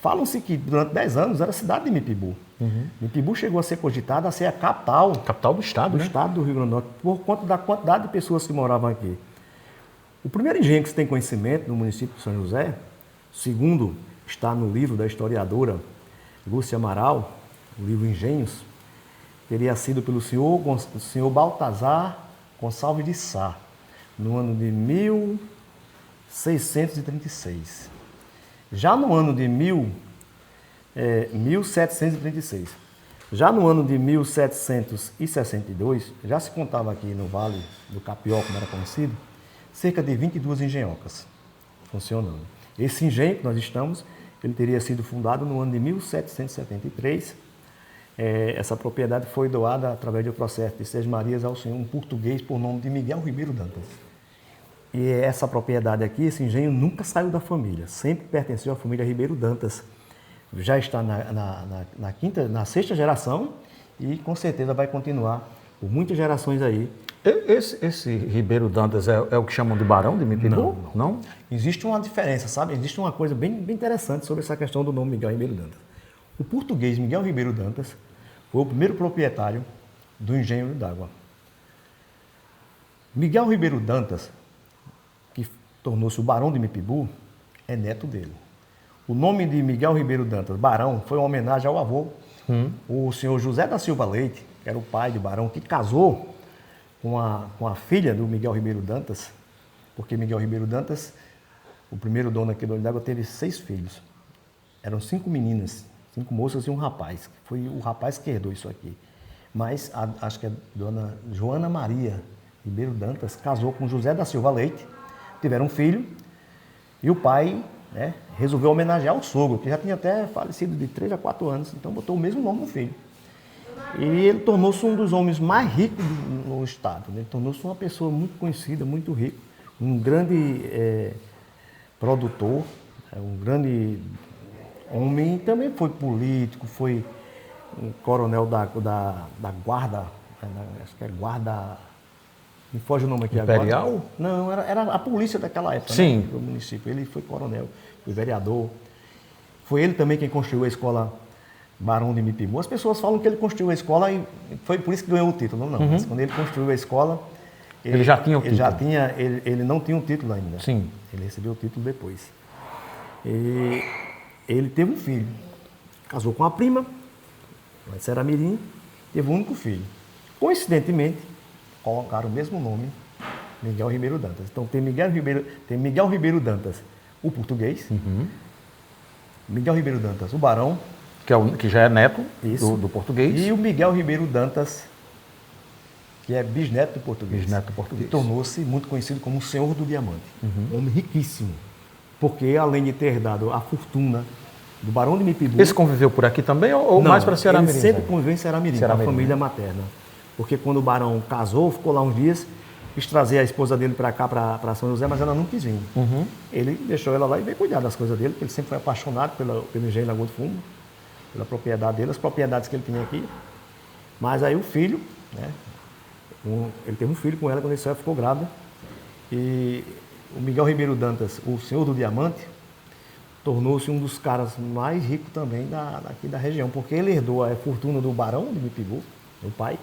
Falam-se que durante 10 anos era a cidade de Mipibu. Mipibu chegou a ser cogitada a ser a capital do estado, né? Estado do Rio Grande do Norte, por conta da quantidade de pessoas que moravam aqui. O primeiro engenho que se tem conhecimento no município de São José, segundo está no livro da historiadora Lúcia Amaral, o livro Engenhos, teria sido pelo senhor Baltazar Gonçalves de Sá, no ano de 1636. Já no ano de 1736. Já no ano de 1762, já se contava aqui no Vale do Capió, como era conhecido, cerca de 22 engenhocas funcionando. Esse engenho que nós estamos, ele teria sido fundado no ano de 1773 essa propriedade foi doada através do processo de Seis Marias ao senhor, um português por nome de Miguel Ribeiro Dantas. E essa propriedade aqui, esse engenho nunca saiu da família, sempre pertenceu à família Ribeiro Dantas. Já está na sexta geração e com certeza vai continuar por muitas gerações aí. Esse Ribeiro Dantas é o que chamam de Barão de Mipibu? Não? Existe uma diferença, sabe? Existe uma coisa bem interessante sobre essa questão do nome Miguel Ribeiro Dantas. O português Miguel Ribeiro Dantas foi o primeiro proprietário do engenho d'água. Miguel Ribeiro Dantas, que tornou-se o Barão de Mipibu, é neto dele. O nome de Miguel Ribeiro Dantas, Barão, foi uma homenagem ao avô, o senhor José da Silva Leite, que era o pai de Barão, que casou com a filha do Miguel Ribeiro Dantas, porque Miguel Ribeiro Dantas, o primeiro dono aqui do Olho d'Água, teve 6 filhos. Eram 5 meninas, 5 moças e um rapaz. Foi o rapaz que herdou isso aqui. Mas acho que a dona Joana Maria Ribeiro Dantas casou com José da Silva Leite, tiveram um filho, e o pai, né, resolveu homenagear o sogro, que já tinha até falecido de 3 a 4 anos, então botou o mesmo nome no filho. E ele tornou-se um dos homens mais ricos no estado, né? Ele tornou-se uma pessoa muito conhecida, muito rico, um grande produtor, um grande homem, também foi político, foi um coronel da guarda, acho que é guarda, me foge o nome aqui agora. Imperial? Não, era a polícia daquela época, sim, né, do município. Ele foi coronel, foi vereador. Foi ele também quem construiu a escola Barão de Mipibu. As pessoas falam que ele construiu a escola e foi por isso que ganhou o título. Não, mas quando ele construiu a escola, ele já tinha o título. Ele não tinha um título ainda. Sim. Ele recebeu o título depois. E ele teve um filho. Casou com a prima, Seramirim, teve um único filho. Coincidentemente, colocaram o mesmo nome, Miguel Ribeiro Dantas. Então tem Miguel Ribeiro Dantas, o português, Miguel Ribeiro Dantas, o Barão, que já é neto do português. E o Miguel Ribeiro Dantas, que é bisneto do português. Bisneto do português. E tornou-se muito conhecido como o Senhor do Diamante. Um homem riquíssimo. Porque além de ter dado a fortuna do Barão de Mipibu... Esse conviveu por aqui também ou não, mais para Seramirim? Ele sempre conviveu em Seramirim, com a família materna. Porque quando o Barão casou, ficou lá uns dias, quis trazer a esposa dele para cá, para São José, mas ela não quis vir. Ele deixou ela lá e veio cuidar das coisas dele, porque ele sempre foi apaixonado pelo engenho Lagoa do Fundo, pela propriedade dele, as propriedades que ele tinha aqui. Mas aí o filho, né, ele teve um filho com ela quando ele ficou grávida. E o Miguel Ribeiro Dantas, o Senhor do Diamante, tornou-se um dos caras mais ricos também daqui da região, porque ele herdou a fortuna do Barão de Mipibu, o pai.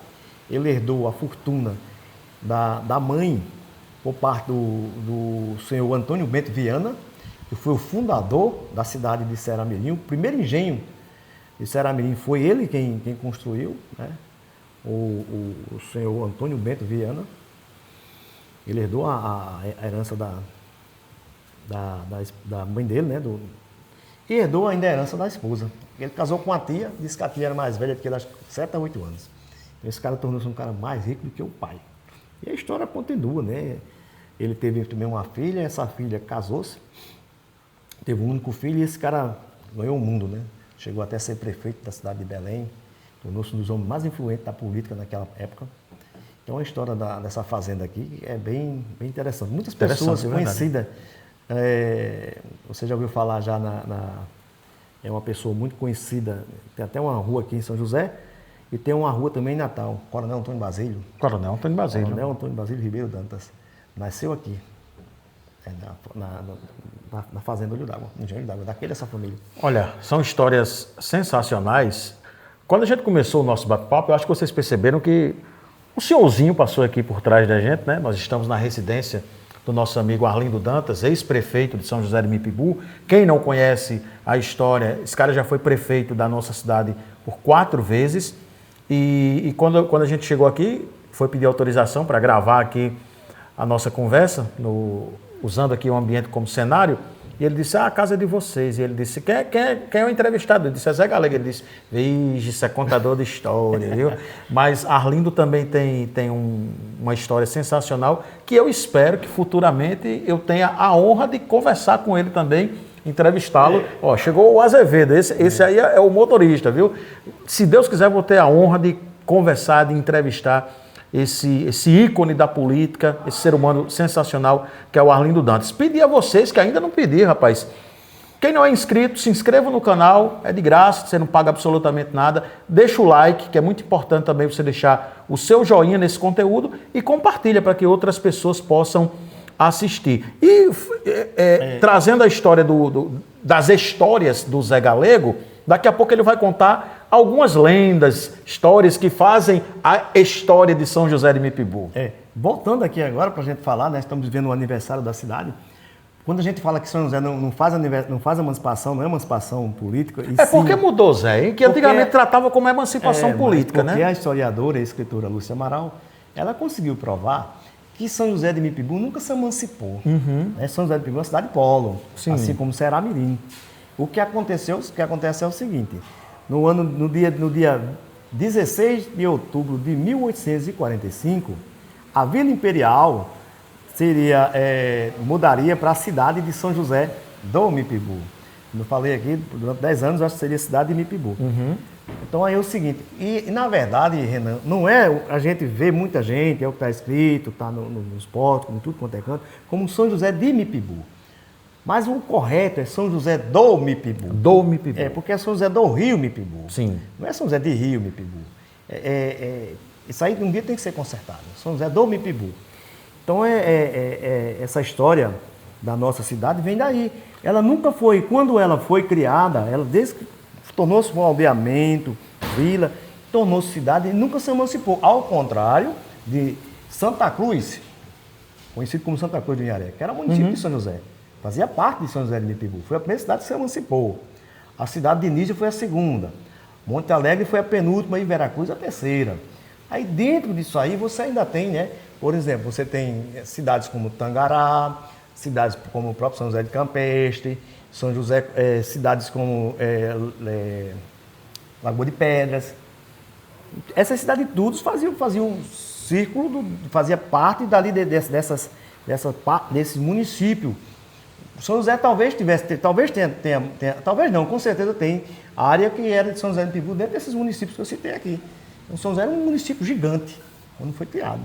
Ele herdou a fortuna da mãe, por parte do senhor Antônio Bento Viana, que foi o fundador da cidade de Seramirim. O primeiro engenho de Seramirim foi ele quem construiu, né? O senhor Antônio Bento Viana. Ele herdou a herança da mãe dele, né? E herdou ainda a herança da esposa. Ele casou com a tia, disse que a tia era mais velha do que ele, acho que 7 a 8 anos. Esse cara tornou-se um cara mais rico do que o pai. E a história continua, né? Ele teve também uma filha, essa filha casou-se, teve um único filho e esse cara ganhou o mundo, né? Chegou até a ser prefeito da cidade de Belém, tornou-se um dos homens mais influentes da política naquela época. Então a história dessa fazenda aqui é bem interessante. Muitas pessoas conhecidas, você já ouviu falar já é uma pessoa muito conhecida, tem até uma rua aqui em São José, e tem uma rua também em Natal, Coronel Antônio Basílio. Coronel Antônio Basílio. Coronel Antônio Basílio Ribeiro Dantas. Nasceu aqui, na Fazenda Olho d'Água, no Engenho d'Água, dessa família. Olha, são histórias sensacionais. Quando a gente começou o nosso bate-papo, eu acho que vocês perceberam que um senhorzinho passou aqui por trás da gente, né? Nós estamos na residência do nosso amigo Arlindo Dantas, ex-prefeito de São José de Mipibu. Quem não conhece a história, esse cara já foi prefeito da nossa cidade por 4 vezes. E quando a gente chegou aqui, foi pedir autorização para gravar aqui a nossa conversa, usando aqui o ambiente como cenário, e ele disse, a casa é de vocês. E ele disse, quem é o entrevistado? Eu disse, é Zé Galego. Ele disse, vixe, isso é contador de história, viu? Mas Arlindo também tem uma história sensacional, que eu espero que futuramente eu tenha a honra de conversar com ele também entrevistá-lo. Ó, chegou o Azevedo, esse aí é o motorista, viu? Se Deus quiser, vou ter a honra de conversar, de entrevistar esse ícone da política, esse ser humano sensacional que é o Arlindo Dantas. Pedir a vocês que ainda não pediram, rapaz. Quem não é inscrito, se inscreva no canal, é de graça, você não paga absolutamente nada. Deixa o like, que é muito importante também você deixar o seu joinha nesse conteúdo e compartilha para que outras pessoas possam assistir. E trazendo a história das histórias do Zé Galego, daqui a pouco ele vai contar algumas lendas, histórias que fazem a história de São José de Mipibu. Voltando aqui agora para a gente falar, né, estamos vivendo o aniversário da cidade. Quando a gente fala que São José não faz emancipação, não é emancipação política. Porque mudou, Zé, hein? Que antigamente tratava como emancipação política, né? Porque a historiadora e a escritora Lúcia Amaral, ela conseguiu provar que São José de Mipibu nunca se emancipou. São José de Mipibu é uma cidade polo, assim como Ceará-Mirim. O que acontece é o seguinte: no dia 16 de outubro de 1845, a Vila Imperial mudaria para a cidade de São José do Mipibu. Como eu falei aqui, durante 10 anos, eu acho que seria a cidade de Mipibu. Então aí é o seguinte, e na verdade, Renan, não é, a gente vê muita gente, é o que está escrito, está nos postos, em tudo quanto é canto, como São José de Mipibu. Mas o correto é São José do Mipibu. Do Mipibu. Porque é São José do Rio Mipibu. Sim. Não é São José de Rio Mipibu. Isso aí um dia tem que ser consertado. São José do Mipibu. Então, essa história da nossa cidade vem daí. Ela nunca foi, quando ela foi criada, ela desde que tornou-se um aldeamento, vila, tornou-se cidade e nunca se emancipou. Ao contrário de Santa Cruz, conhecido como Santa Cruz do Inharé, que era município de São José. Fazia parte de São José de Mipibu. Foi a primeira cidade que se emancipou. A cidade de Níger foi a segunda. Monte Alegre foi a penúltima e Veracruz a terceira. Aí dentro disso aí você ainda tem, né? Por exemplo, você tem cidades como Tangará, cidades como o próprio São José de Campestre, São José, cidades como Lagoa de Pedras. Essas cidades todas faziam um círculo, fazia parte dali desse município. São José talvez talvez não, com certeza tem a área que era de São José de Mipibu dentro desses municípios que eu citei aqui. Então, São José era um município gigante quando foi criado.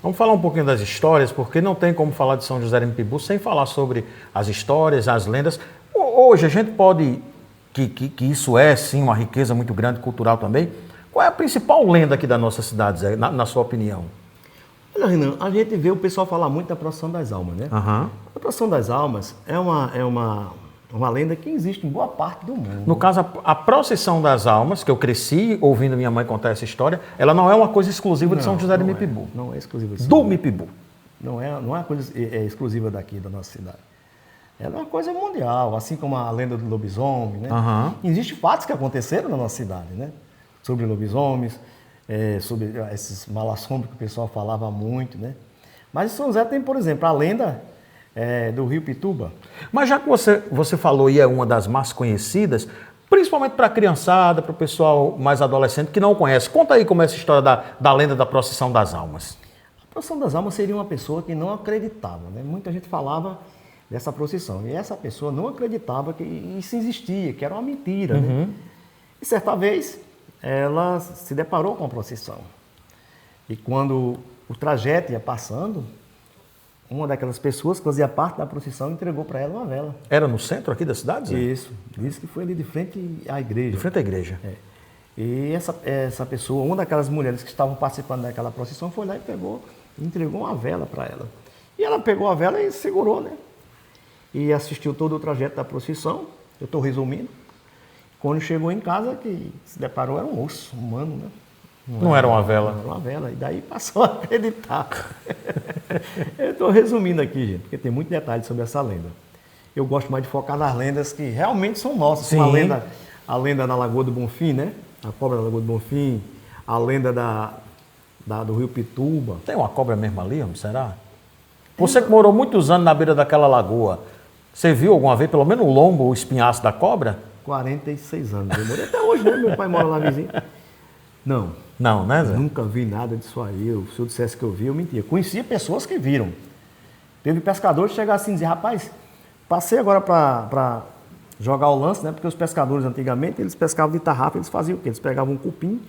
Vamos falar um pouquinho das histórias, porque não tem como falar de São José de Mipibu sem falar sobre as histórias, as lendas. Hoje a gente pode, que isso é sim uma riqueza muito grande, cultural também. Qual é a principal lenda aqui da nossa cidade, Zé, na sua opinião? Olha, Renan, a gente vê o pessoal falar muito da procissão das almas, né? A procissão das almas é uma lenda que existe em boa parte do mundo. No caso, a procissão das almas, que eu cresci ouvindo minha mãe contar essa história, ela não é uma coisa exclusiva de São José de Mipibu. Não é exclusiva de São Do Mipibu. Não é uma coisa exclusiva daqui, da nossa cidade. Ela é uma coisa mundial, assim como a lenda do lobisomem, né? Existem fatos que aconteceram na nossa cidade, né? Sobre lobisomens, sobre esses mal-assomos que o pessoal falava muito, né? Mas em São José tem, por exemplo, a lenda do Rio Pituba. Mas já que você falou e é uma das mais conhecidas, principalmente para a criançada, para o pessoal mais adolescente que não conhece, conta aí como é essa história da lenda da procissão das almas. A procissão das almas seria uma pessoa que não acreditava, né? Muita gente falava dessa procissão e essa pessoa não acreditava que isso existia, que era uma mentira, né? E certa vez ela se deparou com a procissão e quando o trajeto ia passando, uma daquelas pessoas que fazia parte da procissão entregou para ela uma vela. Era no centro aqui da cidade, Zé? Isso. Disse que foi ali de frente à igreja. De frente à igreja. E essa pessoa, uma daquelas mulheres que estavam participando daquela procissão, foi lá e entregou uma vela para ela. E ela pegou a vela e segurou, né? E assistiu todo o trajeto da procissão. Eu estou resumindo. Quando chegou em casa, que se deparou, era um osso humano, né? Não era uma vela. Não era uma vela. E daí passou a acreditar. Eu estou resumindo aqui, gente, porque tem muito detalhe sobre essa lenda. Eu gosto mais de focar nas lendas que realmente são nossas. Sim. Como a lenda da Lagoa do Bonfim, né? A cobra da Lagoa do Bonfim. A lenda do Rio Pituba. Tem uma cobra mesmo ali, homem, será? Você que morou muitos anos na beira daquela lagoa, você viu alguma vez, pelo menos o lombo, o espinhaço da cobra? 46 anos. Eu morei até hoje, né? Meu pai mora lá vizinho. Não. Não, né, Zé? Nunca vi nada disso aí. Se eu dissesse que eu vi, eu mentia. Conhecia pessoas que viram. Teve pescadores que chegaram assim e diziam, rapaz, Passei agora para jogar o lance, né? Porque os pescadores antigamente, eles pescavam de tarrafa, eles faziam o quê? Eles pegavam um cupim,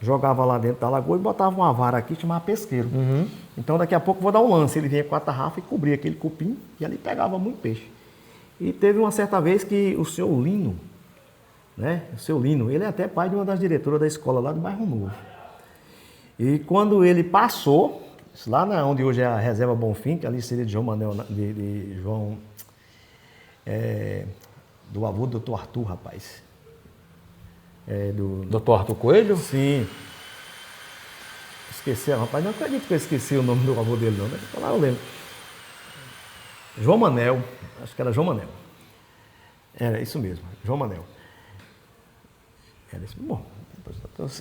jogavam lá dentro da lagoa e botavam uma vara aqui, chamava pesqueiro. Então daqui a pouco eu vou dar um lance. Ele vinha com a tarrafa e cobria aquele cupim e ali pegava muito peixe. E teve uma certa vez que o seu Lino, né? O seu Lino, ele é até pai de uma das diretoras da escola lá do Bairro Novo. E quando ele passou, lá onde hoje é a Reserva Bonfim, que ali seria de João Manel, de João, do avô do Dr. Arthur, rapaz. Dr. Arthur Coelho? Sim. Esqueci, rapaz, não acredito que eu esqueci o nome do avô dele não, né? Lá eu lembro. João Manel, acho que era João Manel. Era isso mesmo, João Manel. Era isso. Bom,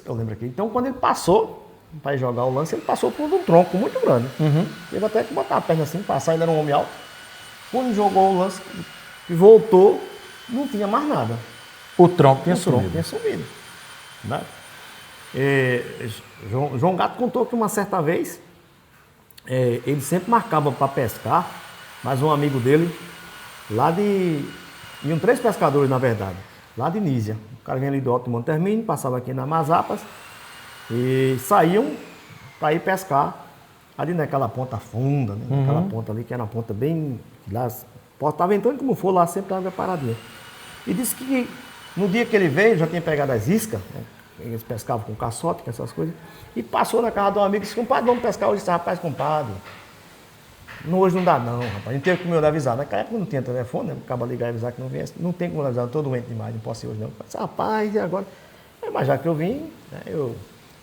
eu lembro aqui. Então, quando ele passou para jogar o lance, ele passou por um tronco muito grande. Teve até que botar a perna assim, passar, ele era um homem alto. Quando jogou o lance e voltou, não tinha mais nada. O tronco tinha sumido. Tinha sumido. Né? João Gato contou que uma certa vez, ele sempre marcava para pescar, mas um amigo dele, iam 3 pescadores na verdade, lá de Nísia. O cara vinha ali do Alto de Monte Hermínio, passava aqui na Mazapas e saíam para ir pescar ali naquela ponta funda, né? Aquela ponta ali que era uma ponta bem... Lá, estava ventando como for, lá sempre estava paradinha. E disse que no dia que ele veio, já tinha pegado as iscas, né? Eles pescavam com caçote, com essas coisas, e passou na casa de um amigo e disse: compadre, vamos pescar hoje. Disse: rapaz, compadre, hoje não dá não, rapaz. A gente teve que me avisar. Naquela época não tinha telefone, né? Acaba ligar e avisar que não viesse. Não tem como avisar, eu estou doente demais, não posso ir hoje não. Eu disse: rapaz, e agora? Mas já que eu vim, né, eu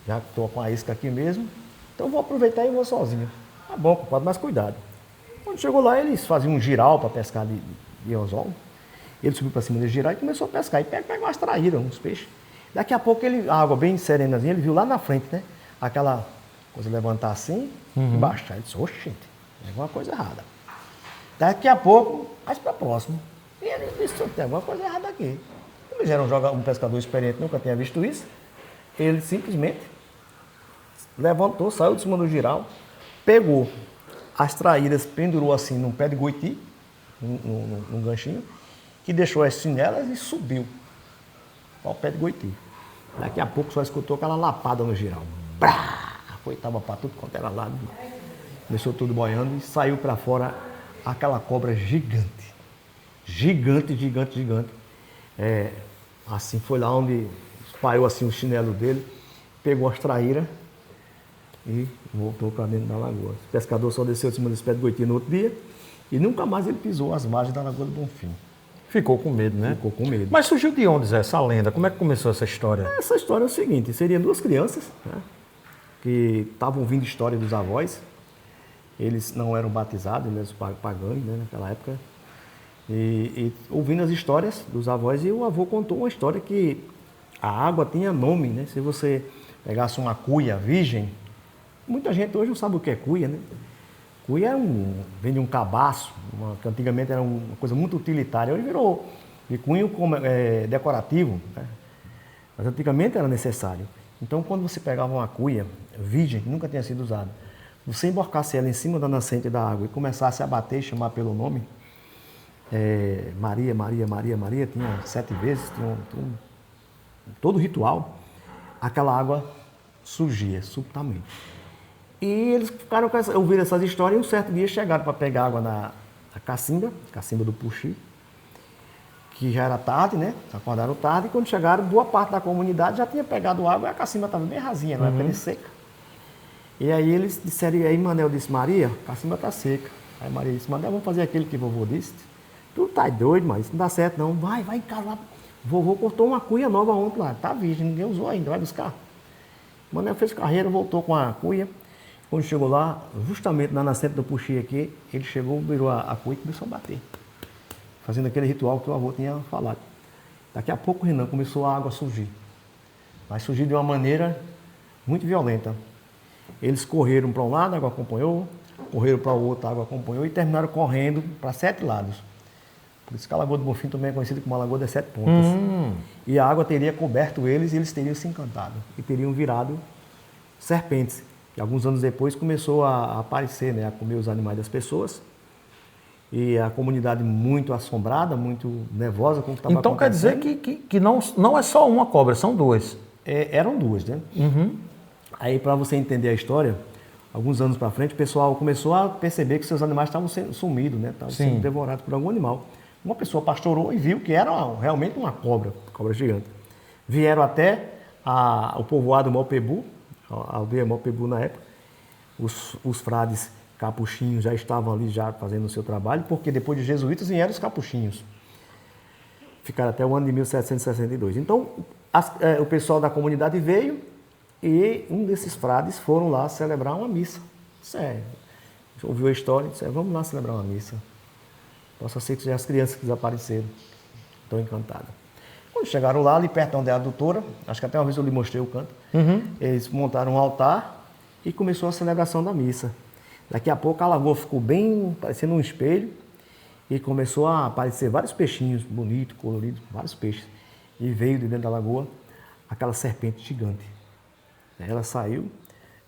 já estou com a isca aqui mesmo, então vou aproveitar e vou sozinho. Tá bom, compadre, mas cuidado. Quando chegou lá, eles faziam um giral para pescar de anzol. Ele subiu para cima desse giral e começou a pescar. E pegou umas traíras, uns peixes. Daqui a pouco, a água bem serenazinha, ele viu lá na frente, né? Aquela coisa levantar assim e baixar. Ele disse: oxe, gente, tem alguma coisa errada. Daqui a pouco, mais para próximo. E ele disse: tem alguma coisa errada aqui. Como ele era um pescador experiente, nunca tinha visto isso, ele simplesmente levantou, saiu de cima do giral, pegou as traíras, pendurou assim num pé de goiti, num ganchinho, que deixou as chinelas e subiu ao pé de goiti. Daqui a pouco só escutou aquela lapada no giral. Brá! Coitava para tudo quanto era lado. Deixou tudo boiando e saiu para fora aquela cobra gigante. Gigante, gigante, gigante. Assim, foi lá onde espalhou assim o chinelo dele, pegou as traíras e voltou para dentro da lagoa. O pescador só desceu de cima desse pé de goiti no outro dia e nunca mais ele pisou as margens da Lagoa do Bonfim. Ficou com medo, né? Ficou com medo. Mas surgiu de onde, Zé, essa lenda? Como é que começou essa história? Essa história é o seguinte: seriam 2 crianças, né, que estavam ouvindo história dos avós. Eles não eram batizados, eles eram pagãos, né, naquela época. E ouvindo as histórias dos avós, e o avô contou uma história que a água tinha nome, né? Se você pegasse uma cuia virgem, muita gente hoje não sabe o que é cuia, né? Cuia vem de um cabaço, que antigamente era uma coisa muito utilitária, hoje virou de cunho decorativo, né? Mas antigamente era necessário. Então, quando você pegava uma cuia virgem, que nunca tinha sido usada, você emborcasse ela em cima da nascente da água e começasse a bater e chamar pelo nome, Maria, Maria, Maria, Maria, tinha 7 vezes, tinha todo o ritual, aquela água surgia subitamente. E eles ficaram ouvindo essas histórias e um certo dia chegaram para pegar água na cacimba do Puxi, que já era tarde, né? Acordaram tarde, e quando chegaram, boa parte da comunidade já tinha pegado água e a cacimba estava bem rasinha, não era seca. E aí eles disseram, e aí Manel disse: Maria, a cacimba está seca. Aí Maria disse: Manel, vamos fazer aquilo que vovô disse. Tu tá doido, mas isso não dá certo não. Vai em casa lá. Vovô cortou uma cuia nova ontem lá, tá virgem, ninguém usou ainda, vai buscar. Manel fez carreira, voltou com a cuia. Quando chegou lá, justamente na nascente do Puxi aqui, ele chegou, virou a cuia e começou a bater, fazendo aquele ritual que o avô tinha falado. Daqui a pouco, Renan, começou a água a surgir. Mas surgiu de uma maneira muito violenta. Eles correram para um lado, a água acompanhou, correram para o outro, a água acompanhou e terminaram correndo para 7 lados. Por isso que a Lagoa do Bonfim também é conhecida como a Lagoa das 7 Pontas. E a água teria coberto eles e eles teriam se encantado. E teriam virado serpentes. E alguns anos depois começou a aparecer, né, a comer os animais das pessoas. E a comunidade muito assombrada, muito nervosa com o que estava Então quer dizer que não é só uma cobra, são duas. Eram duas, né? Aí, para você entender a história, alguns anos para frente, o pessoal começou a perceber que seus animais estavam sumidos, né? Estavam sendo devorados por algum animal. Uma pessoa pastorou e viu que era realmente uma cobra gigante. Vieram até o povoado Mopebu, a aldeia Mopebu na época. Os frades capuchinhos já estavam ali já fazendo o seu trabalho, porque depois de jesuítas vieram os capuchinhos. Ficaram até o ano de 1762. Então, o pessoal da comunidade veio e um desses frades foram lá celebrar uma missa. Sério. Ouviu a história e disse, vamos lá celebrar uma missa. Possa ser que sejam as crianças que desapareceram. Estão encantadas. Quando chegaram lá, ali perto onde é a doutora, acho que até uma vez eu lhe mostrei o canto, eles montaram um altar e começou a celebração da missa. Daqui a pouco a lagoa ficou bem parecendo um espelho e começou a aparecer vários peixinhos bonitos, coloridos, vários peixes. E veio de dentro da lagoa aquela serpente gigante. Ela saiu,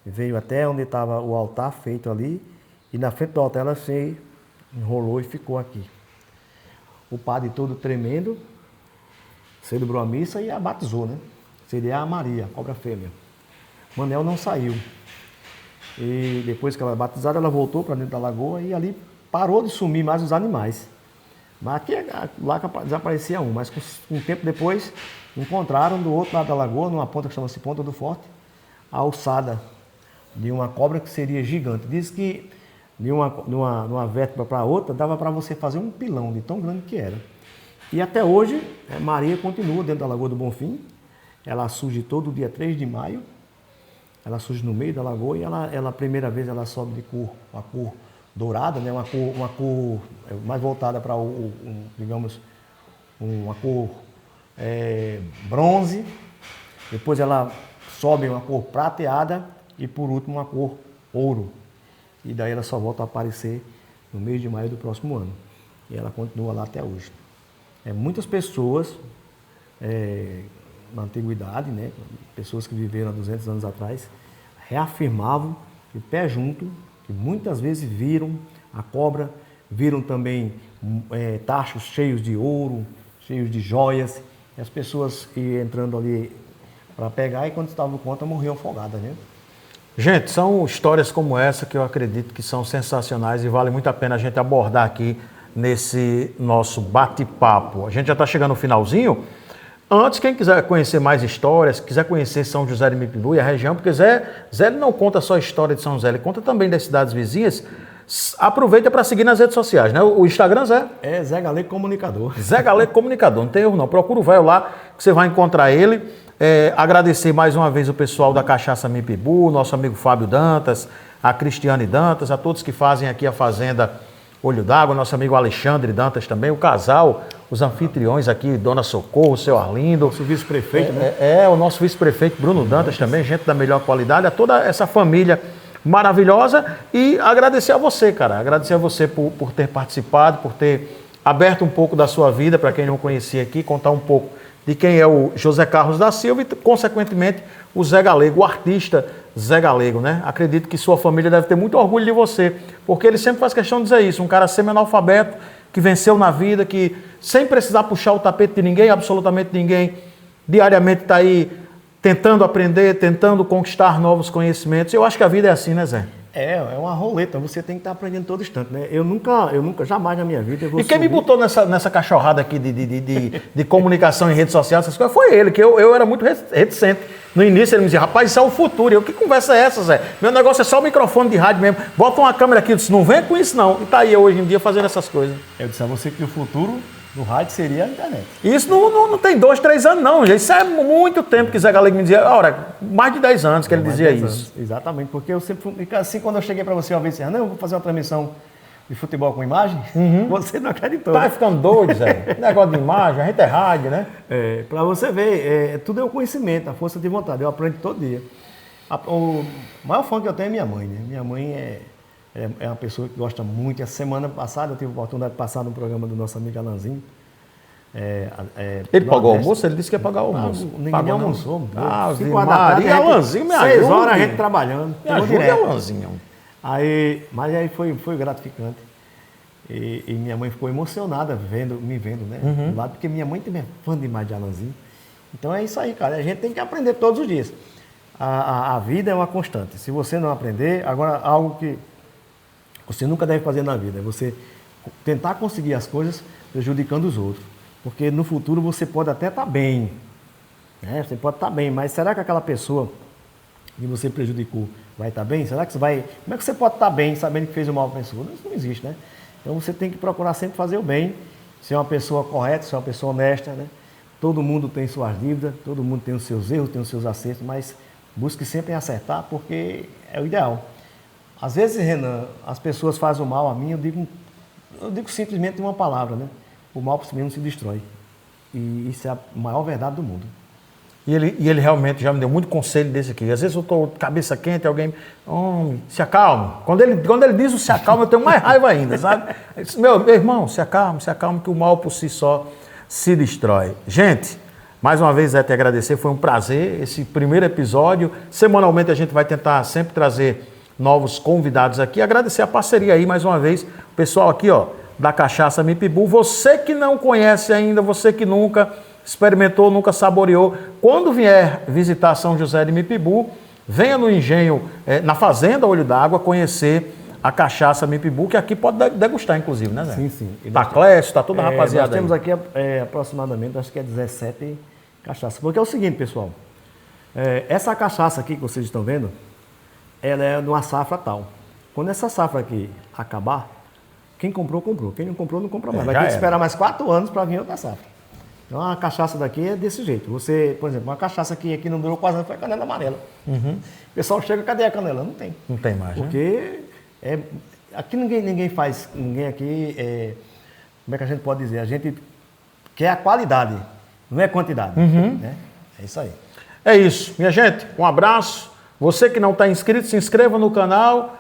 veio até onde estava o altar feito ali e na frente do altar ela se enrolou e ficou aqui. O padre todo tremendo celebrou a missa e a batizou, né? Seria a Maria, a cobra fêmea. Manel não saiu. E depois que ela era batizada, ela voltou para dentro da lagoa e ali parou de sumir mais os animais. Mas aqui, lá desaparecia um, mas um tempo depois encontraram do outro lado da lagoa, numa ponta que chama-se Ponta do Forte, a alçada de uma cobra que seria gigante. Diz que de uma vértebra para outra dava para você fazer um pilão de tão grande que era. E até hoje, Maria continua dentro da Lagoa do Bonfim. Ela surge todo dia 3 de maio. Ela surge no meio da lagoa e ela primeira vez ela sobe de cor, uma cor dourada, né? uma cor mais voltada para digamos, uma cor bronze. Depois ela sobe uma cor prateada e por último uma cor ouro. E daí ela só volta a aparecer no mês de maio do próximo ano. E ela continua lá até hoje. Muitas pessoas na antiguidade, né, pessoas que viveram há 200 anos atrás, reafirmavam de pé junto que muitas vezes viram a cobra, viram também tachos cheios de ouro, cheios de joias, e as pessoas iam entrando ali para pegar e quando estavam no conta morriam afogadas, né? Gente, são histórias como essa que eu acredito que são sensacionais e vale muito a pena a gente abordar aqui nesse nosso bate-papo. A gente já está chegando no finalzinho. Antes, quem quiser conhecer mais histórias, quiser conhecer São José de Mipibu e a região, porque Zé ele não conta só a história de São José, ele conta também das cidades vizinhas. Aproveita para seguir nas redes sociais, né? O Instagram, Zé? É Zé Galego Comunicador. Zé Galego Comunicador, não tem erro não. Procura o velho lá que você vai encontrar ele. Agradecer mais uma vez o pessoal da Cachaça Mipibu, nosso amigo Fábio Dantas, a Cristiane Dantas, a todos que fazem aqui a Fazenda Olho d'Água, nosso amigo Alexandre Dantas também, o casal, os anfitriões aqui, Dona Socorro, seu Arlindo. Nosso vice-prefeito, né? O nosso vice-prefeito Bruno Dantas também, gente da melhor qualidade, a toda essa família maravilhosa e agradecer a você, cara, agradecer a você por ter participado, por ter aberto um pouco da sua vida, para quem não conhecia aqui, contar um pouco de quem é o José Carlos da Silva e, consequentemente, o Zé Galego, o artista Zé Galego, né? Acredito que sua família deve ter muito orgulho de você, porque ele sempre faz questão de dizer isso, um cara semi-analfabeto, que venceu na vida, que sem precisar puxar o tapete de ninguém, absolutamente ninguém, diariamente está aí tentando aprender, tentando conquistar novos conhecimentos. Eu acho que a vida é assim, né, Zé? É uma roleta, você tem que estar aprendendo todo instante, né? Eu nunca, jamais na minha vida eu vou E quem me botou nessa cachorrada aqui de comunicação em redes sociais, essas coisas, foi ele, que eu era muito reticente. No início ele me dizia, rapaz, isso é o futuro. Eu, que conversa é essa, Zé? Meu negócio é só o microfone de rádio mesmo. Bota uma câmera aqui, eu disse, não vem com isso não. E tá aí hoje em dia fazendo essas coisas. Eu disse a você que o futuro do rádio seria a internet. Isso não tem 2, 3 anos não, gente. Isso é muito tempo que Zé Galego me dizia. Ora, mais de 10 anos que ele dizia isso. Exatamente, porque eu sempre, assim, quando eu cheguei para você uma vez, eu vou fazer uma transmissão de futebol com imagem, você não acreditou. Tá ficando doido, Zé. Negócio de imagem, a gente é rádio, né? Para você ver, tudo é o conhecimento, a força de vontade, eu aprendo todo dia. O maior fã que eu tenho é minha mãe, né? Minha mãe é uma pessoa que gosta muito. Essa semana passada eu tive a oportunidade de passar no programa do nosso amigo Alanzinho. Ele pagou o almoço? Ele disse que ia pagar o almoço. Ninguém almoçou. E Alanzinho me ajuda. 6 horas a gente trabalhando. Me ajuda, Alanzinho. Mas aí foi gratificante. E minha mãe ficou emocionada me vendo, né? Do lado, porque minha mãe também é fã demais de Alanzinho. Então é isso aí, cara. A gente tem que aprender todos os dias. A vida é uma constante. Se você não aprender, agora algo que você nunca deve fazer na vida é você tentar conseguir as coisas prejudicando os outros. Porque no futuro você pode até estar bem, né? Você pode estar bem, mas será que aquela pessoa que você prejudicou vai estar bem? Será que você vai... Como é que você pode estar bem sabendo que fez o mal para a pessoa? Isso não existe, né? Então você tem que procurar sempre fazer o bem, ser uma pessoa correta, ser uma pessoa honesta, né? Todo mundo tem suas dívidas, todo mundo tem os seus erros, tem os seus acertos, mas busque sempre acertar porque é o ideal. Às vezes, Renan, as pessoas fazem o mal a mim, eu digo simplesmente uma palavra, né? O mal por si mesmo se destrói. E isso é a maior verdade do mundo. E ele realmente já me deu muito conselho desse aqui. Às vezes eu estou cabeça quente, alguém... Homem, se acalma. Quando ele diz o se acalma, eu tenho mais raiva ainda, sabe? Disse, meu irmão, se acalma, que o mal por si só se destrói. Gente, mais uma vez, Zé, te agradecer. Foi um prazer esse primeiro episódio. Semanalmente a gente vai tentar sempre trazer novos convidados aqui. Agradecer a parceria aí, mais uma vez. O pessoal aqui, ó, da Cachaça Mipibu. Você que não conhece ainda, você que nunca experimentou, nunca saboreou, quando vier visitar São José de Mipibu, venha no engenho, na Fazenda Olho d'Água, conhecer a Cachaça Mipibu, que aqui pode degustar, inclusive, né, Zé? Sim, sim. Tá Clécio, tá toda a rapaziada. Nós temos aqui aproximadamente, acho que é 17 cachaças. Porque é o seguinte, pessoal, essa cachaça aqui que vocês estão vendo, ela é de uma safra tal. Quando essa safra aqui acabar, quem comprou, comprou. Quem não comprou, não compra mais. Vai ter que esperar mais 4 anos para vir outra safra. Então, a cachaça daqui é desse jeito. Você, por exemplo, uma cachaça que aqui não durou quase anos foi a canela amarela. O pessoal chega, cadê a canela? Não tem. Não tem mais, porque aqui ninguém faz, ninguém aqui, como é que a gente pode dizer? A gente quer a qualidade, não é quantidade. Né? É isso aí. É isso. Minha gente, um abraço. Você que não está inscrito, se inscreva no canal,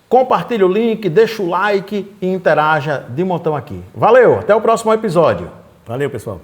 compartilhe o link, deixa o like e interaja de montão aqui. Valeu, até o próximo episódio. Valeu, pessoal.